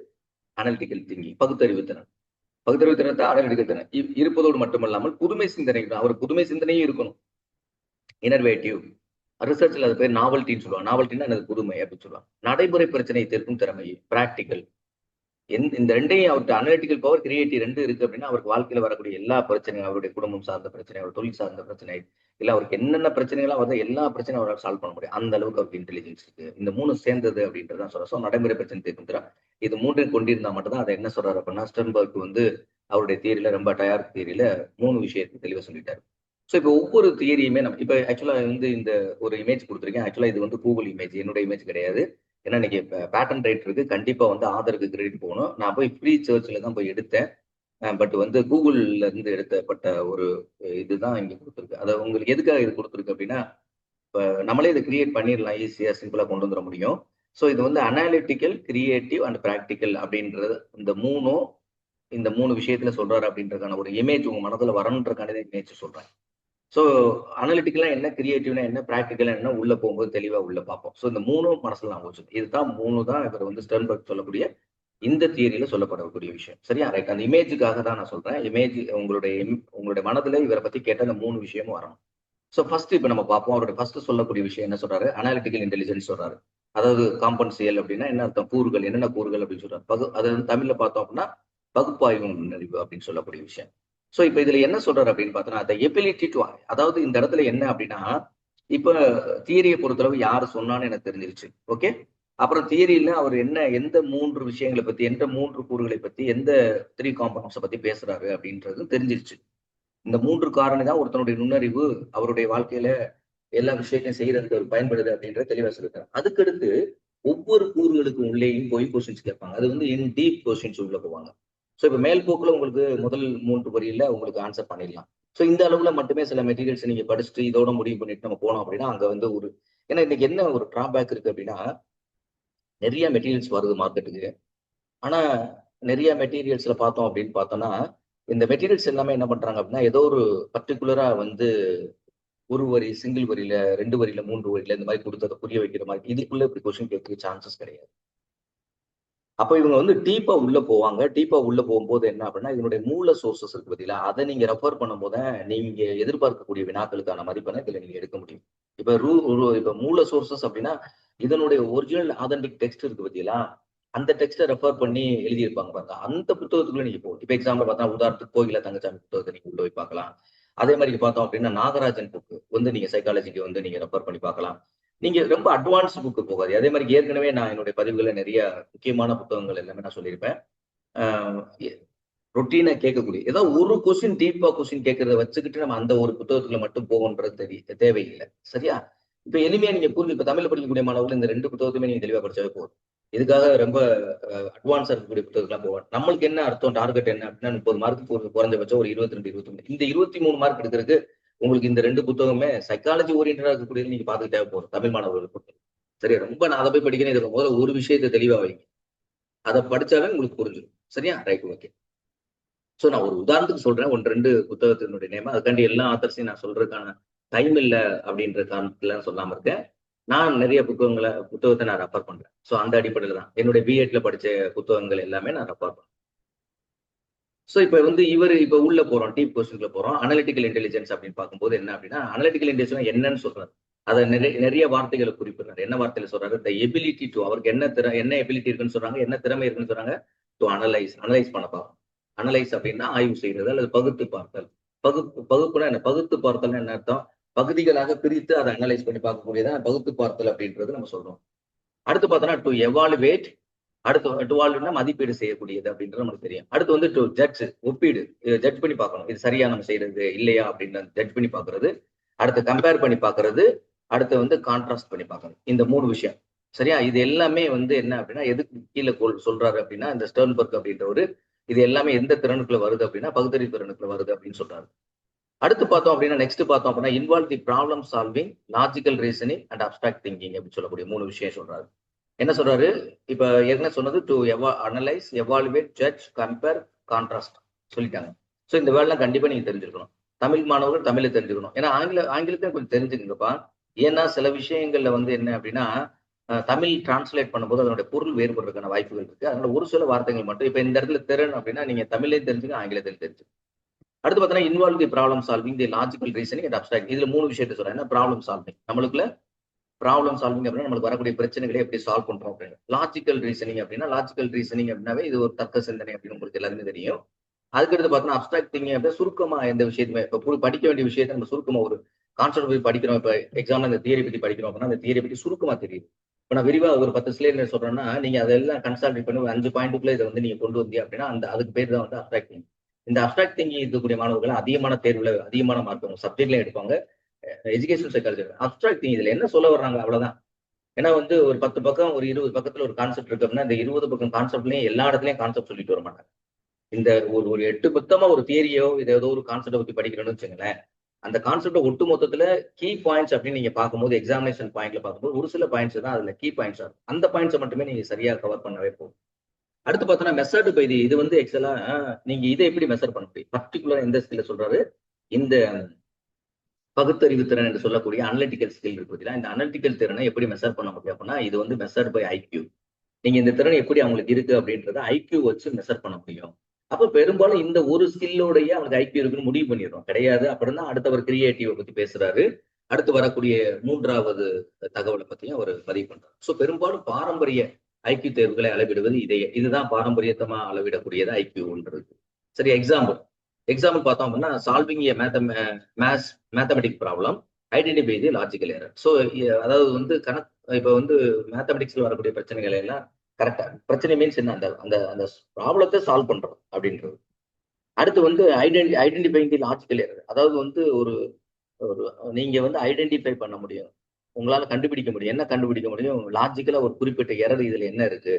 அனலிட்டிக்கல் திங்கிங், பகுத்தறிவு திறன், பகுத்தறிவு திறத்தை அனலிட்டிக்கல் திறன் இருப்பதோடு மட்டுமல்லாமல் புதுமை சிந்தனை, அவர் புதுமை சிந்தனையும் இருக்கணும். இனர்வேட்டிவ், ரிசர்ச்ல அது பேர் நாவல்ட்டின்னு சொல்லுவாங்க. நாவல்ட்டின்னா என்னது, புதுமை அப்படின்னு சொல்லுவாங்க. நடைமுறை பிரச்சனையை தீர்க்கும் திறமை, பிராக்டிக்கல். இந்த ரெண்டையும் அவருக்கு அனலிட்டிக்கல் பவர், கிரியேட்டிவ் ரெண்டு இருக்கு அப்படின்னா அவருக்கு வாழ்க்கையில வரக்கூடிய எல்லா பிரச்சனையும், அவருடைய குடும்பம் சார்ந்த பிரச்சனை, அவர் தொழில் சார்ந்த பிரச்சனை, இல்ல அவருக்கு என்னென்ன பிரச்சனைகள்லாம் வந்து எல்லா பிரச்சனையும் அவரால் சால்வ் பண்ண முடியும். அந்த அளவுக்கு அவருக்கு இன்டெலிஜென்ஸ் இருக்கு. இந்த மூணு சேர்ந்தது அப்படின்றதான் சொல்றேன். ஸோ நடைமுறை பிரச்சனை தீர்க்கும் திறன், இது மூன்றையும் கொண்டிருந்தா மட்டும்தான் அதை என்ன சொல்றாரு அப்படின்னா ஸ்டெர்ன்பர்க் வந்து அவருடைய தியரியில, ரொம்ப டயர் தியரியில மூணு விஷயத்துக்கு தெளிவாக சொல்லிட்டாரு. ஸோ இப்போ ஒவ்வொரு தியரியுமே நம்ம இப்போ ஆக்சுவலா வந்து இந்த ஒரு இமேஜ் கொடுத்துருக்கேன். ஆக்சுவலா இது வந்து கூகுள் இமேஜ், என்னோட இமேஜ் கிடையாது. ஏன்னா இன்னைக்கு பேட்டன் ரைட்டருக்கு கண்டிப்பா வந்து ஆதருக்கு கிரெடிட் போகணும். நான் போய் ஃப்ரீ சர்ச்ல தான் போய் எடுத்தேன். பட் வந்து கூகுள்ல இருந்து எடுத்தப்பட்ட ஒரு இதுதான் இங்க கொடுத்துருக்கு. அதை உங்களுக்கு எதுக்காக இது கொடுத்துருக்கு அப்படின்னா, இப்போ நம்மளே இதை கிரியேட் பண்ணிடலாம், ஈஸியா சிம்பிளா கொண்டு வந்துட முடியும். ஸோ இது வந்து அனாலிட்டிக்கல், கிரியேட்டிவ் அண்ட் ப்ராக்டிக்கல் அப்படின்றது, இந்த மூணு விஷயத்துல சொல்றாரு அப்படின்றதுக்கான ஒரு இமேஜ் உங்க மனதுல வரணுன்றக்கான இமேஜ் சொல்றேன். ஸோ அனலிட்டிக்கலா என்ன, கிரியேட்டிவ்னா என்ன, ப்ராக்டிக்கலா என்ன, உள்ள போகும்போது தெளிவா உள்ள பார்ப்போம். ஸோ இந்த மூணும் மனசுல நான் வச்சுக்கணும். இதுதான் மூணு தான் இவர் வந்து ஸ்டெர்ன்பர்க் சொல்லக்கூடிய இந்த தியரியில சொல்லப்படக்கூடிய விஷயம். சரியா, ரைட். அந்த இமேஜுக்காக தான் நான் சொல்றேன். இமேஜ் உங்களுடைய மனதுல இவரை பத்தி கேட்ட அந்த மூணு விஷயமும் வரணும். ஸோ ஃபர்ஸ்ட் இப்ப நம்ம பார்ப்போம். அவருடைய ஃபர்ஸ்ட் சொல்லக்கூடிய விஷயம் என்ன சொல்றாரு, அனாலிட்டிக்கல் இன்டெலிஜென்ஸ் சொல்றாரு. அதாவது காம்பன்சியல் அப்படின்னா என்ன அர்த்தம், கூறுகள், என்னென்ன கூறுகள் அப்படின்னு சொல்றாரு. அதை வந்து தமிழ்ல பார்த்தோம் அப்படின்னா பகுப்பாய்வு நுண்ணறிவு அப்படின்னு சொல்லக்கூடிய விஷயம். ஸோ இப்ப இதுல என்ன சொல்றாரு அப்படின்னு பார்த்தோம்னா, அந்த எபிலிட்டி டு, அதாவது இந்த இடத்துல என்ன அப்படின்னா, இப்ப தியரியை பொறுத்தளவு யாரு சொன்னான்னு எனக்கு தெரிஞ்சிருச்சு. ஓகே, அப்புறம் தியரியில அவர் என்ன, எந்த மூன்று விஷயங்களை பத்தி, எந்த மூன்று கூறுகளை பத்தி, எந்த த்ரீ காம்பனன்ட்ஸை பத்தி பேசுறாரு அப்படின்றது தெரிஞ்சிருச்சு. இந்த மூன்று காரணம் தான் ஒருத்தனுடைய நுண்ணறிவு அவருடைய வாழ்க்கையில எல்லா விஷயத்தையும் செய்யறதுக்கு அவர் பயன்படுது அப்படின்ற தெளிவா சொல்லிருக்காரு. அதுக்கடுத்து ஒவ்வொரு கூறுகளுக்கும் உள்ளேயும் போய் கொஸ்டின்ஸ் கேட்பாங்க. அது வந்து இன் டீப் கொஸ்டின்ஸ் உள்ள போவாங்க. ஸோ இப்போ மேல் போக்குல உங்களுக்கு முதல் மூன்று வரியில உங்களுக்கு ஆன்சர் பண்ணிடலாம். ஸோ இந்த அளவுல மட்டுமே சில மெட்டீரியல்ஸ் நீங்க படிச்சுட்டு இதோட முடிவு பண்ணிட்டு நம்ம போனோம் அப்படின்னா அங்க வந்து ஒரு, ஏன்னா இன்னைக்கு என்ன ஒரு டிராபேக் இருக்கு அப்படின்னா, நிறைய மெட்டீரியல்ஸ் வருது மார்க்கெட்டுக்கு. ஆனா நிறைய மெட்டீரியல்ஸ்ல பார்த்தோம் அப்படின்னு பார்த்தோம்னா, இந்த மெட்டீரியல்ஸ் எல்லாமே என்ன பண்றாங்க அப்படின்னா, ஏதோ ஒரு பர்டிகுலரா வந்து ஒரு வரி, சிங்கிள் வரியில, ரெண்டு வரியில, மூன்று வரியில இந்த மாதிரி கொடுத்து அதை புரிய வைக்கிற மாதிரி, இதுக்குள்ள இப்படி கொஸ்டின் கேட்க சான்சஸ் கிடையாது. அப்ப இவங்க வந்து டீப்பா உள்ள போவாங்க. டீப்பா உள்ள போகும்போது என்ன அப்படின்னா, இதனுடைய மூல சோர்சஸ் இருக்கு பார்த்தீங்களா, அதை நீங்க ரெஃபர் பண்ணும்போது நீங்க எதிர்பார்க்கக்கூடிய வினாக்களுக்கான மதிப்பெண்ணை இதுல நீங்க எடுக்க முடியும். இப்ப இப்ப மூல சோர்சஸ் அப்படின்னா, இதனுடைய ஒரிஜினல் ஆதென்டிக் டெக்ஸ்ட் இருக்கு பார்த்தீங்களா, அந்த டெக்ஸ்ட்டை ரெஃபர் பண்ணி எழுதியிருப்பாங்க பாருங்க. அந்த புத்தகத்துக்குள்ள நீங்க போகணும். இப்ப எக்ஸாம்பிள் பார்த்தா உதாரணத்துக்கு கோகிலா தங்கச்சாமி புத்தகத்தை நீங்க உள்ள போய் பார்க்கலாம். அதே மாதிரி பார்த்தோம் அப்படின்னா நாகராஜன் புக்கு வந்து நீங்க சைக்காலஜிக்கு வந்து நீங்க ரெஃபர் பண்ணி பார்க்கலாம். நீங்க ரொம்ப அட்வான்ஸ் புக்கு போகாது. அதே மாதிரி ஏற்கனவே நான் என்னுடைய பதிவுகளை நிறைய முக்கியமான புத்தகங்கள் எல்லாமே நான் சொல்லியிருப்பேன். ரொட்டீனா கேட்கக்கூடிய ஏதாவது ஒரு கொஸ்டின், டீப்பா கொஸ்டின் கேட்கறத வச்சுக்கிட்டு நம்ம அந்த ஒரு புத்தகத்துல மட்டும் போகன்றது தேவையில்லை. சரியா, இப்ப எளிமையா நீங்க புரிஞ்சு, இப்ப தமிழ்ல படிக்கக்கூடிய மாணவர்கள் இந்த ரெண்டு புத்தகத்தையுமே நீங்க தெளிவா படிச்சாவே போதும். இதுக்காக ரொம்ப அட்வான்ஸா இருக்கக்கூடிய புத்தகத்துலாம் போவோம். நம்மளுக்கு என்ன அர்த்தம், டார்கெட் என்ன அப்படின்னா 30 மார்க்கு குறைஞ்சபட்சம் ஒரு 22, 23. இந்த 23 மார்க் எடுக்கிறதுக்கு உங்களுக்கு இந்த ரெண்டு புத்தகமே சைக்காலஜி ஓரியன்டா இருக்கக்கூடியது நீங்க பார்த்துக்கிட்டே போதும் தமிழ் மாணவர்களுக்கு. சரியா, ரொம்ப நான் அதை போய் படிக்கிறேன், இதுக்கு முதல்ல ஒரு விஷயத்தை தெளிவா வைங்க. அதை படிச்சாவே உங்களுக்கு புரிஞ்சிடும். சரியா, ரைட், ஓகே. ஸோ நான் ஒரு உதாரணத்துக்கு சொல்றேன், ஒன்று ரெண்டு புத்தகத்தினுடைய நேம். அதுக்காண்டி எல்லா ஆத்தர்ஸையும் நான் சொல்றதுக்கான டைம் இல்லை அப்படின்ற காரணத்துல சொல்லாம இருக்கேன். நான் நிறைய புத்தகத்தை நான் ரெஃபர் பண்றேன். ஸோ அந்த அடிப்படையில் தான் என்னுடைய பிஎட்ல படிச்ச புத்தகங்கள் எல்லாமே நான் ரெஃபர் பண்றேன். ஸோ இப்ப வந்து இப்ப உள்ள போறோம், டீப் கொஸ்டின்ல போறோம். அனலிட்டிக்கல் இன்டெலிஜென்ஸ் அப்படின்னு பார்க்கும்போது என்ன அப்படின்னா, அனலிட்டிக்கல் இன்டெலிஜென்ஸ் என்னன்னு சொல்றாரு. அதை நிறைய வார்த்தைகளை குறிப்பிடுறாரு. என்ன வார்த்தையில சொல்றாரு, த எபிலிட்டி டு, அவருக்கு என்ன எபிலிட்டி இருக்குன்னு சொல்றாங்க, என்ன திறமை இருக்குன்னு சொல்றாங்க, டு அனலைஸ் பண்ண பார்க்கணும். அனலைஸ் அப்படின்னா ஆய்வு செய்யறது அல்லது பகுத்து பார்த்தல். பகுப்புனா என்ன, பகுத்து பார்த்தல் என்ன அர்த்தம், பகுதிகளாக பிரித்து அதை அனலைஸ் பண்ணி பார்க்கக்கூடியதான் பகுத்து பார்த்தல் அப்படின்றது நம்ம சொல்றோம். அடுத்து பார்த்தோம்னா டு எவாலுவேட், அடுத்து டு வால்வ்னா மதிப்பீடு செய்யக்கூடியது அப்படின்றது நமக்கு தெரியும். அடுத்து வந்து டு ஜட்ஜ், ஒப்பீடு, ஜட்ஜ் பண்ணி பார்க்கணும், இது சரியா நம்ம செய்யறது இல்லையா அப்படின்னு ஜட்ஜ் பண்ணி பார்க்கறது. அடுத்து கம்பேர் பண்ணி பார்க்கறது. அடுத்து வந்து கான்ட்ராஸ்ட் பண்ணி பார்க்கணும். இந்த 3 விஷயம். சரியா? இது எல்லாமே வந்து என்ன அப்படின்னா, எதுக்கு கீழ சொல்றாரு அப்படின்னா, இந்த ஸ்டெர்ன்பர்க் அப்படின்றவரு இது எல்லாமே எந்த திறனுக்குள்ள வருது அப்படின்னா, பகுத்தறிவு திறனுக்குள்ள வருது அப்படின்னு சொல்றாரு. அடுத்து பார்த்தோம் அப்படின்னா, நெக்ஸ்ட் பார்த்தோம் அப்படின்னா, involve the problem solving, logical reasoning and abstract thinking அப்படின்னு சொல்லக்கூடிய 3 விஷயம் சொல்றாரு. என்ன சொல்றாரு? இப்ப ஏற்கனவே சொன்னது to analyse, evaluate, judge, compare, contrast சொல்லிட்டாங்க. ஸோ இந்த வேர்ட்லாம் கண்டிப்பா நீங்க தெரிஞ்சிருக்கணும். தமிழ் மாணவர்கள் தமிழை தெரிஞ்சுக்கணும். ஏன்னா ஆங்கிலத்தை கொஞ்சம் தெரிஞ்சுக்கங்கப்பா. ஏன்னா சில விஷயங்கள்ல வந்து என்ன அப்படின்னா, தமிழ் டிரான்ஸ்லேட் பண்ணும்போது அதனுடைய பொருள் வேறுபடுறதுக்கான வாய்ப்புகள் இருக்கு. அதனால ஒரு சில வார்த்தைகள் மட்டும் இப்ப இந்த இடத்துல திறன் அப்படின்னா நீங்க தமிழையும் தெரிஞ்சுக்க, ஆங்கிலத்தையும் தெரிஞ்சுக்க. அடுத்து பார்த்தீங்கன்னா, involve the problem solving, the logical reasoning and abstract. இதுல 3 விஷயத்தை சொல்றேன். என்ன ப்ராப்ளம் சால்விங்? நம்மளுக்குள்ள ப்ராப்ளம் சால்விங் அப்படின்னா நம்மளுக்கு வரக்கூடிய பிரச்சனைகளை எப்படி சால்வ் பண்றோம் அப்படின்னு. லாஜிக்கல் ரீசனிங் அப்படின்னா அப்படின்னாவே இது ஒரு தர்க்க சிந்தனை அப்படின்னு உங்களுக்கு எல்லாருமே தெரியும். அதுக்கடுத்து பார்த்தோம்னா அப்ஸ்ட்ராக்ட் திங்கிங் அப்படின்னா சுருக்கமா எந்த விஷயத்துமே இப்போ படிக்க வேண்டிய விஷயத்தை நம்ம சுருக்கமா ஒரு கான்செப்ட் போய் படிக்கிறோம். இப்போ எக்ஸாம்ல அந்த தியரி பத்தி படிக்கிறோம் அப்படின்னா அந்த தியரி பத்தி சுருக்கமா தெரியுது. இப்போ நான் விரிவா ஒரு 10 ஸ்லைட் சொல்றேன்னா நீங்க அதெல்லாம் கன்சால்ட் பண்ணி ஒரு 5 பாயிண்ட்டுக்குள்ள இதை வந்து நீங்க கொண்டு வந்தீங்க அப்படின்னா அதுக்கு பேர் தான் வந்து அப்ஸ்ட்ராக்ட் திங்கிங். இந்த அப்ஸ்ட்ராக்ட் திங்கிங் இருக்கக்கூடிய மாணவர்கள் அதிகமான தேர்வுல அதிகமான மார்க் சப்ஜெக்ட்ல எடுப்பாங்க. எஜுகேஷன் சைக்காலஜி அப்ஸ்ட்ராக்ட் திங்கிங் இதுல என்ன சொல்ல வர்றாங்க அவ்வளவுதான். ஏன்னா வந்து ஒரு 10 பக்கம் ஒரு 20 பக்கத்துல ஒரு கான்செப்ட் இருக்கு அப்படின்னா இந்த 20 பக்கம் கான்செப்ட்லயும் எல்லா இடத்துலயும் கான்செப்ட் சொல்லிட்டு வர மாட்டாங்க. இந்த ஒரு 8 பக்கமா ஒரு தியரியோ இதை ஏதோ ஒரு கான்செப்டை பத்தி படிக்கிறோம்னு வச்சுங்களேன், அந்த கான்செப்டை ஒட்டு மொத்தத்துல கீ பாயிண்ட்ஸ் அப்படின்னு நீங்க பார்க்கும்போது எக்ஸாமினேஷன் பாயிண்ட்ல பார்க்கும்போது ஒரு சில பாயிண்ட்ஸ் தான் அதுல கீ பாயிண்ட்ஸ் ஆகும். அந்த பாயிண்ட்ஸை மட்டுமே நீங்க சரியா கவர் பண்ணவே போகும். அடுத்து பார்த்தோன்னா மெத்தட் இப்போ இது வந்து எக்ஸலா நீங்க இதை எப்படி மெஷர் பண்ண முடியும்? பர்டிகுலர் எந்த ஸ்கில்ல சொல்றாரு? இந்த பகுத்தறிவு திறன் என்று சொல்லக்கூடிய அனலிட்டிக்கல் ஸ்கில் இருக்கு பார்த்தீங்களா? இந்த அனலிட்டிக்கல் திறனை எப்படி மெஷர் பண்ண முடியும் அப்படின்னா இது வந்து மெஷர்ட் பை ஐக்யூ. நீங்க இந்த திறன் எப்படி அவங்களுக்கு இருக்கு அப்படின்றத ஐக்யூ வச்சு மெஷர் பண்ண முடியும். அப்ப பெரும்பாலும் இந்த ஒரு ஸ்கில்லோடய அவனுக்கு ஐக்யூ இருக்குன்னு முடிவு பண்ணிடுறோம். கிடையாது. அப்புறம் தான் அடுத்தவர் கிரியேட்டிவ் பத்தி பேசுறாரு. அடுத்து வரக்கூடிய 3வது தகவலை பத்தியும் அவர் பதிவு பண்றாரு. ஸோ பெரும்பாலும் பாரம்பரிய ஐக்யூ தேர்வுகளை அளவிடுவது இதுதான் பாரம்பரியத்தமா அளவிடக்கூடியது ஐக்யூன்றது. சரி, எக்ஸாம்பிள் பார்த்தோம் அப்படின்னா சால்விங் ஏ மேத்தமெட்டிக் ப்ராப்ளம், ஐடென்டிஃபை தி லாஜிக்கல் எரர். ஸோ அதாவது வந்து இப்போ வந்து மேத்தமெட்டிக்ஸ்ல வரக்கூடிய பிரச்சனைகள் எல்லாம் கரெக்டா பிரச்சனை மீன்ஸ் என்ன அந்த அந்த அந்த ப்ராப்ளத்தை சால்வ் பண்றோம் அப்படின்றது. அடுத்து வந்து ஐடென்டிஃபைங் தி லாஜிக்கல் எரர். அதாவது வந்து ஒரு ஒரு நீங்க வந்து ஐடென்டிஃபை பண்ண முடியும், உங்களால கண்டுபிடிக்க முடியும். என்ன கண்டுபிடிக்க முடியும்? லாஜிக்கலா ஒரு குறிப்பிட்ட எரர் இதுல என்ன இருக்கு.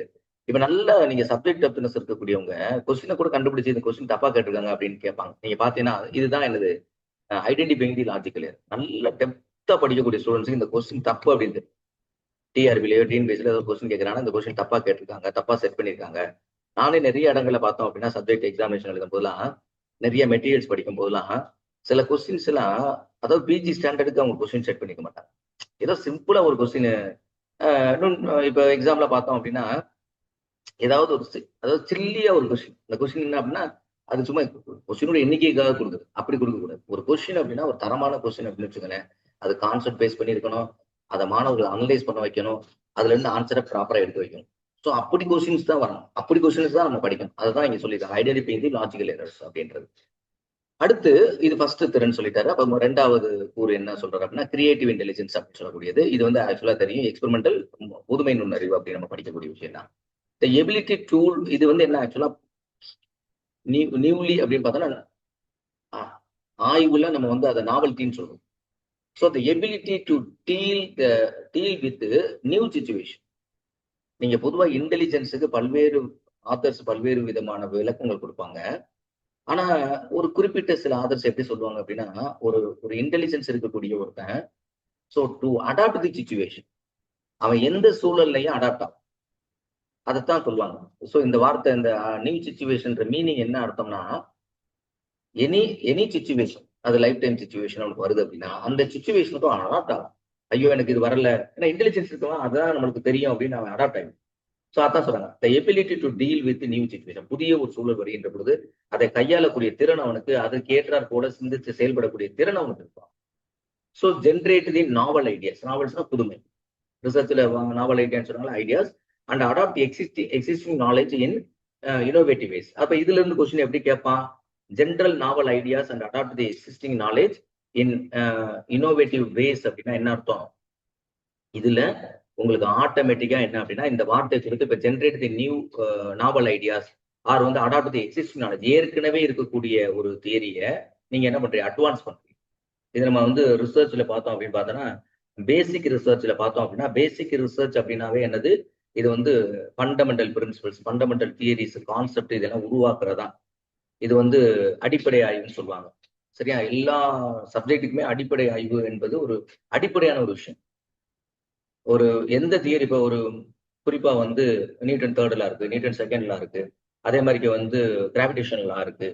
இப்ப நல்லா நீங்க சப்ஜெக்ட் டெப்த்னஸ் இருக்கக்கூடியவங்க கொஸ்டினை கூட கண்டுபிடிச்சு இந்த கொஸ்டின் தப்பா கேட்டிருக்காங்க அப்படின்னு கேட்பாங்க. நீங்க பாத்தீங்கன்னா இதுதான் என்னது ஐடென்டிஃபைங் தி லாஜிக்கல் எரர். நல்ல டெப்தா படிக்கக்கூடிய ஸ்டூடெண்ட்ஸுக்கு இந்த கொஸ்டின் தப்பு அப்படின்னு டிஆர்பிலையோ டிஎன்பிஎஸ்ல ஏதோ கொஸ்டின் கேட்கறாங்க, இந்த கொஸ்டின் தப்பா கேட்டிருக்காங்க, தப்பா செட் பண்ணிருக்காங்க. நானே நிறைய இடங்கள்ல பார்த்தோம் அப்படின்னா சப்ஜெக்ட் எக்ஸாமினேஷன் எழுதும் போதெல்லாம் நிறைய மெட்டீரியல்ஸ் படிக்கும் போதெல்லாம் சில கொஸ்டின்ஸ் எல்லாம் அதாவது பிஜி ஸ்டாண்டர்டுக்கு அவங்க கொஸ்டின் செட் பண்ணிக்க மாட்டாங்க. ஏதோ சிம்பிளா ஒரு கொஸ்டின் இப்ப எக்ஸாம்ல பார்த்தோம் அப்படின்னா ஏதாவது ஒரு அதாவது சில்லியா ஒரு கொஸ்டின். இந்த கொஸ்டின் என்ன அப்படின்னா அது சும்மா கொஸ்டினோட எண்ணிக்கைக்காக கொடுக்குது, அப்படி கொடுக்க கூடாது. ஒரு கொஸ்டின் அப்படின்னா ஒரு தரமான கொஸ்டின் அப்படின்னு வச்சுக்கோங்களேன், அது கான்செப்ட் பேஸ் பண்ணியிருக்கணும், அதை மாணவர்கள் அனலைஸ் பண்ண வைக்கணும், அதுல இருந்து ஆன்சரை ப்ராப்பரா எடுத்து வைக்கணும். ஸோ அப்படி கொஸ்டின்ஸ் தான் வரணும், அப்படி கொஸ்டின்ஸ் தான் நம்ம படிக்கணும். அதுதான் இங்க சொல்லியிருக்காங்க ஐடென்டிஃபை தி லாஜிக்கல் எரர்ஸ் அப்படின்றது. அடுத்து இது ஃபர்ஸ்ட் திறன் சொல்லிட்டாரு. அப்ப 2வது கூறு என்ன சொல்றாரு அப்படின்னா கிரியேட்டிவ் இன்டெலிஜென்ஸ் அப்படின்னு சொல்லக்கூடியது. இது வந்து ஆக்சுவலா தெரியும் எக்ஸ்பெரிமெண்டல் புதுமை நுண்ணறிவு அப்படின்னு நம்ம படிக்கக்கூடிய விஷயம் தான். இந்த எபிலிட்டி டூல் இது வந்து என்ன ஆக்சுவலா நியூலி அப்படின்னு பார்த்தோம்னா ஆய்வுல நம்ம வந்து அதை நாவல்டின்னு சொல்றோம். So the ability to deal with new situation. நீங்க பொதுவா இன்டெலிஜென்ஸுக்கு பல்வேறு ஆத்தர்ஸ் பல்வேறு விதமான விளக்கங்கள் கொடுப்பாங்க. ஆனா ஒரு குறிப்பிட்ட சில ஆதர்ஸ் எப்படி சொல்லுவாங்க அப்படின்னா ஒரு ஒரு இன்டெலிஜென்ஸ் இருக்கக்கூடிய ஒருத்தன் so to adapt the situation, அவன் எந்த சூழல்லையும் அடாப்ட் ஆகும், அதைத்தான் சொல்லுவாங்க. ஸோ இந்த வார்த்தை இந்த நியூ சிச்சுவேஷன் மீனிங் என்ன அர்த்தம்னா எனி சிச்சுவேஷன் அது லைஃப் டைம் சிச்சுவேஷன் அவனுக்கு வருது அப்படின்னா அந்த சிச்சுவேஷனுக்கும் அவன் அடாப்ட் ஆகும். ஐயோ எனக்கு இது வரல, ஏன்னா இன்டெலிஜென்ஸ் இருக்கலாம் அதுதான் நம்மளுக்கு தெரியும் அப்படின்னு அவன் அடாப்ட் ஆகும். ஸோ அதான் சொல்றாங்க the ability to deal with new situation. புதிய ஒரு சூழல் வருகின்ற பொழுது அதை கையாளக்கூடிய திறன் அவனுக்கு, அதற்கு ஏற்றாற் போல சிந்தித்து செயல்படக்கூடிய திறன் அவனுக்கு இருப்பான். So generate the novel ideas. நாவல்ஸ்னா புதுமை, ரிசர்ச்ல நாவல் ஐடியான்னு சொன்னாங்க ideas and adapt existing knowledge in innovative ways. அப்ப இதுல இருந்து கொஸ்டின் எப்படி கேட்பான்? General novel ideas and adapt the existing knowledge in innovative ways அப்படின்னா என்ன அர்த்தம்? இதுல உங்களுக்கு ஆட்டோமேட்டிக்கா என்ன அப்படின்னா இந்த வார்த்தை சொல்லிட்டு இப்ப ஜென்ரேட் தி நியூ நாவல் ஐடியாஸ் ஆர் வந்து அடாப்ட் தி எக்ஸிஸ்டிங் நாலேஜ், ஏற்கனவே இருக்கக்கூடிய ஒரு தியரிய நீங்க என்ன பண்றீங்க அட்வான்ஸ் பண்றீங்க. இது நம்ம வந்து ரிசர்ச்ல பார்த்தோம் அப்படின்னு பார்த்தோம்னா பேசிக் ரிசர்ச்ல பார்த்தோம் அப்படின்னா, பேசிக் ரிசர்ச் அப்படின்னாவே என்னது, இது வந்து fundamental principles, fundamental theories, concept இதெல்லாம் உருவாக்குறதா. இது வந்து அடிப்படை ஆய்வுன்னு சொல்லுவாங்க. சரியா? எல்லா சப்ஜெக்ட்டுக்குமே அடிப்படை ஆய்வு என்பது ஒரு அடிப்படையான ஒரு விஷயம். ஒரு எந்த தியரி இப்போ ஒரு குறிப்பா வந்து நியூட்டன் தேர்ட் லா இருக்கு, நியூட்டன் செகண்ட் லா இருக்கு. அதே மாதிரிக்கு வந்து கிராவிடேஷன் லா இருக்கு.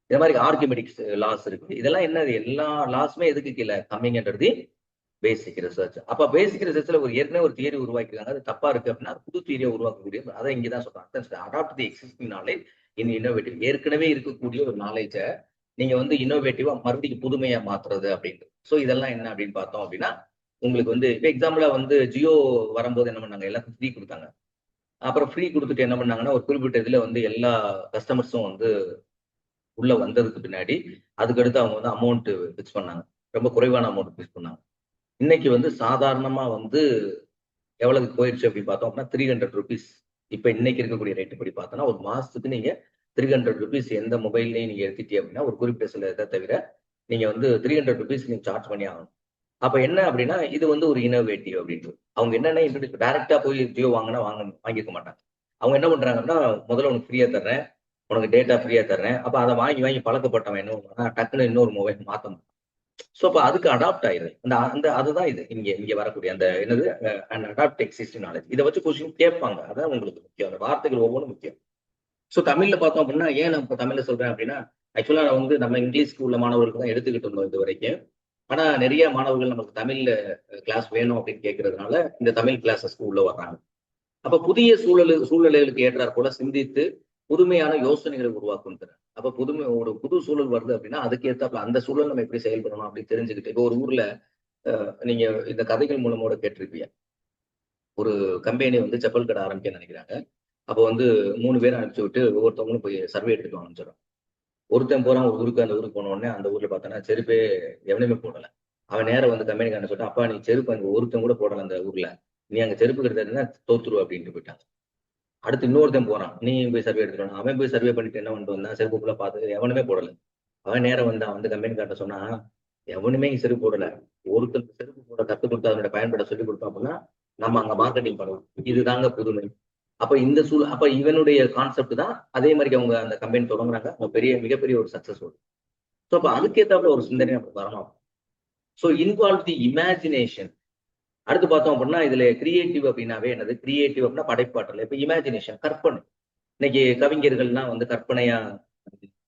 இதே மாதிரி ஆர்கிமெடிக்ஸ் லாஸ் இருக்கு. இதெல்லாம் என்னது, எல்லா லாஸுமே எதுக்கு கீழே கம்மிங்கன்றது பேசிக் ரிசர்ச். அப்ப பேசிக் ரிசர்ச்ல ஒரு ஏற்கனவே ஒரு தியரி உருவாக்கிருக்காங்க, அது தப்பா இருக்கு அப்படின்னா புது தியரியை உருவாக்கக்கூடிய அதை இங்கதான் சொல்றாங்க. Adapt the existing knowledge in innovative. ஏற்கனவே இருக்கக்கூடிய ஒரு நாலேஜை நீங்க வந்து இன்னோவேட்டிவா மறுபடியும் புதுமையா மாத்துறது அப்படின்னு. ஸோ இதெல்லாம் என்ன அப்படின்னு பார்த்தோம் அப்படின்னா, உங்களுக்கு வந்து இப்போ எக்ஸாம்பிளா வந்து ஜியோ வரும்போது என்ன பண்ணாங்க, எல்லாத்துக்கும் ஃப்ரீ கொடுத்தாங்க. அப்புறம் ஃப்ரீ கொடுத்துட்டு என்ன பண்ணாங்கன்னா, ஒரு குறிப்பிட்ட இதுல வந்து எல்லா கஸ்டமர்ஸும் வந்து உள்ள வந்ததுக்கு பின்னாடி அதுக்கடுத்து அவங்க வந்து அமௌண்ட் ஃபிக்ஸ் பண்ணாங்க. ரொம்ப குறைவான அமௌண்ட் ஃபிக்ஸ் பண்ணாங்க. இன்னைக்கு வந்து சாதாரணமா வந்து எவ்வளவுக்கு போயிடுச்சு அப்படி பார்த்தோம் அப்படின்னா ₹300. இப்ப இன்னைக்கு இருக்கக்கூடிய ரேட் படி பார்த்தோம்னா ஒரு மாசத்துக்கு நீங்க ₹300 எந்த மொபைல்லையும் நீங்க எடுத்துட்டீங்க அப்படின்னா ஒரு குறிப்பிட்ட சில இதை தவிர நீங்க வந்து ₹300 நீங்க சார்ஜ் பண்ணி ஆகணும். அப்ப என்ன அப்படின்னா இது வந்து ஒரு இனோவேட்டிவ் அப்படின்ட்டு அவங்க என்னன்னா இன்ட்ரோடியூஸ் டைரக்டா போய் ஜியோ வாங்கிக்க மாட்டாங்க. அவங்க என்ன பண்றாங்கன்னா, முதல்ல உனக்கு ஃப்ரீயா தர்றேன், உனக்கு டேட்டா ஃப்ரீயா தர்றேன். அப்ப அதை வாங்கி வாங்கி பழக்கப்பட்டவன் என்ன பண்ணுவான்னா, டக்குன்னு இன்னொரு மொபைல் மாத்தணும். சோ அப்ப அதுக்கு அடாப்ட் ஆயிருது. அந்த அந்த அதுதான் இது இங்க இங்க வரக்கூடிய அந்த என்னது அண்ட் அடாப்ட் எக்ஸிஸ்டிங் நாலேஜ். இதை வச்சு கொஸ்டின் கேட்பாங்க. அதான் உங்களுக்கு முக்கியம். அந்த வார்த்தைகள் ஒவ்வொன்றும் முக்கியம். சோ தமிழ்ல பார்த்தோம் அப்படின்னா, ஏன் நான் இப்ப தமிழ்ல சொல்றேன் அப்படின்னா, ஆக்சுவலா நான் வந்து நம்ம இங்கிலீஷ்க்கு உள்ள மாணவர்களுக்கு தான் எடுத்துக்கிட்டு இருந்தோம் இது வரைக்கும். ஆனா நிறைய மாணவர்கள் நமக்கு தமிழ்ல கிளாஸ் வேணும் அப்படின்னு கேட்கறதுனால இந்த தமிழ் கிளாஸஸ்க்கு உள்ள வர்றாங்க. அப்ப புதிய சூழ்நிலைகளுக்கு ஏற்றாற் போல சிந்தித்து புதுமையான யோசனைகளை உருவாக்கும் திறன். அப்ப ஒரு புது சூழல் வருது அப்படின்னா அதுக்கு ஏத்தாப்புல அந்த சூழல் நம்ம எப்படி செயல்படணும் அப்படின்னு தெரிஞ்சுக்கிட்டு, இப்போ ஒரு ஊர்ல நீங்க இந்த கதைகள் மூலமோட கேட்டிருப்பீங்க. ஒரு கம்பெனி வந்து செப்பல் கடை ஆரம்பிக்க நினைக்கிறாங்க. அப்ப வந்து 3 பேரை அனுப்பிச்சு விட்டு ஒவ்வொருத்தவங்களும் போய் சர்வே எடுத்துட்டு வாங்கன்னு சொல்றாங்க. ஒருத்தன் போறான் ஒரு ஊருக்கு. அந்த ஊருக்கு போன உடனே அந்த ஊர்ல பார்த்தோன்னா செருப்பே எவனையுமே போடல. அவன் நேரம் வந்து கம்பெனிக்காரன் சொல்லிட்டான், அப்பா நீ செருப்பு அங்க ஒருத்தன் கூட போடல அந்த ஊர்ல, நீ அங்க செருப்பு கிடைத்தா தோத்துருவ அப்படின்ட்டு போயிட்டாங்க. அடுத்து இன்னொருத்தன் போறான், நீ போய் சர்வே எடுத்துட்டு அவன் போய் சர்வே பண்ணிட்டு என்ன பண்ணிட்டு வந்தான், செருப்புக்குள்ள பார்த்து எவனுமே போடல. அவன் நேரம் வந்தான் வந்து கம்பெனிக்கார்ட்ட சொன்னா, எவனுமே இங்க செருப்பு போடல, ஒருத்தருக்கு செருப்பு போட கத்துக் கொடுத்து அதனுடைய பயன்பாட சொல்லி கொடுத்தோம் அப்படின்னா நம்ம அங்க மார்க்கெட்டிங் பண்ணலாம். இதுதாங்க புதுமை. அப்ப அப்ப இவனுடைய கான்செப்ட் தான் அதே மாதிரி அவங்க அந்த கம்பெனி தொடங்குறாங்க. அவங்க மிகப்பெரிய ஒரு சக்சஸ் வருது. ஸோ அப்ப அதுக்கேற்றாப்புல ஒரு சிந்தனை அப்படி வரணும். ஸோ இன்வால்வ் தி இமேஜினேஷன். அடுத்து பார்த்தோம் அப்படின்னா இதுல கிரியேட்டிவ் அப்படின்னாவே என்னது, கிரியேட்டிவ் அப்படின்னா படைப்பாற்றல். இப்ப இமேஜினேஷன் கற்பனை. இன்னைக்கு கவிஞர்கள்லாம் வந்து கற்பனையா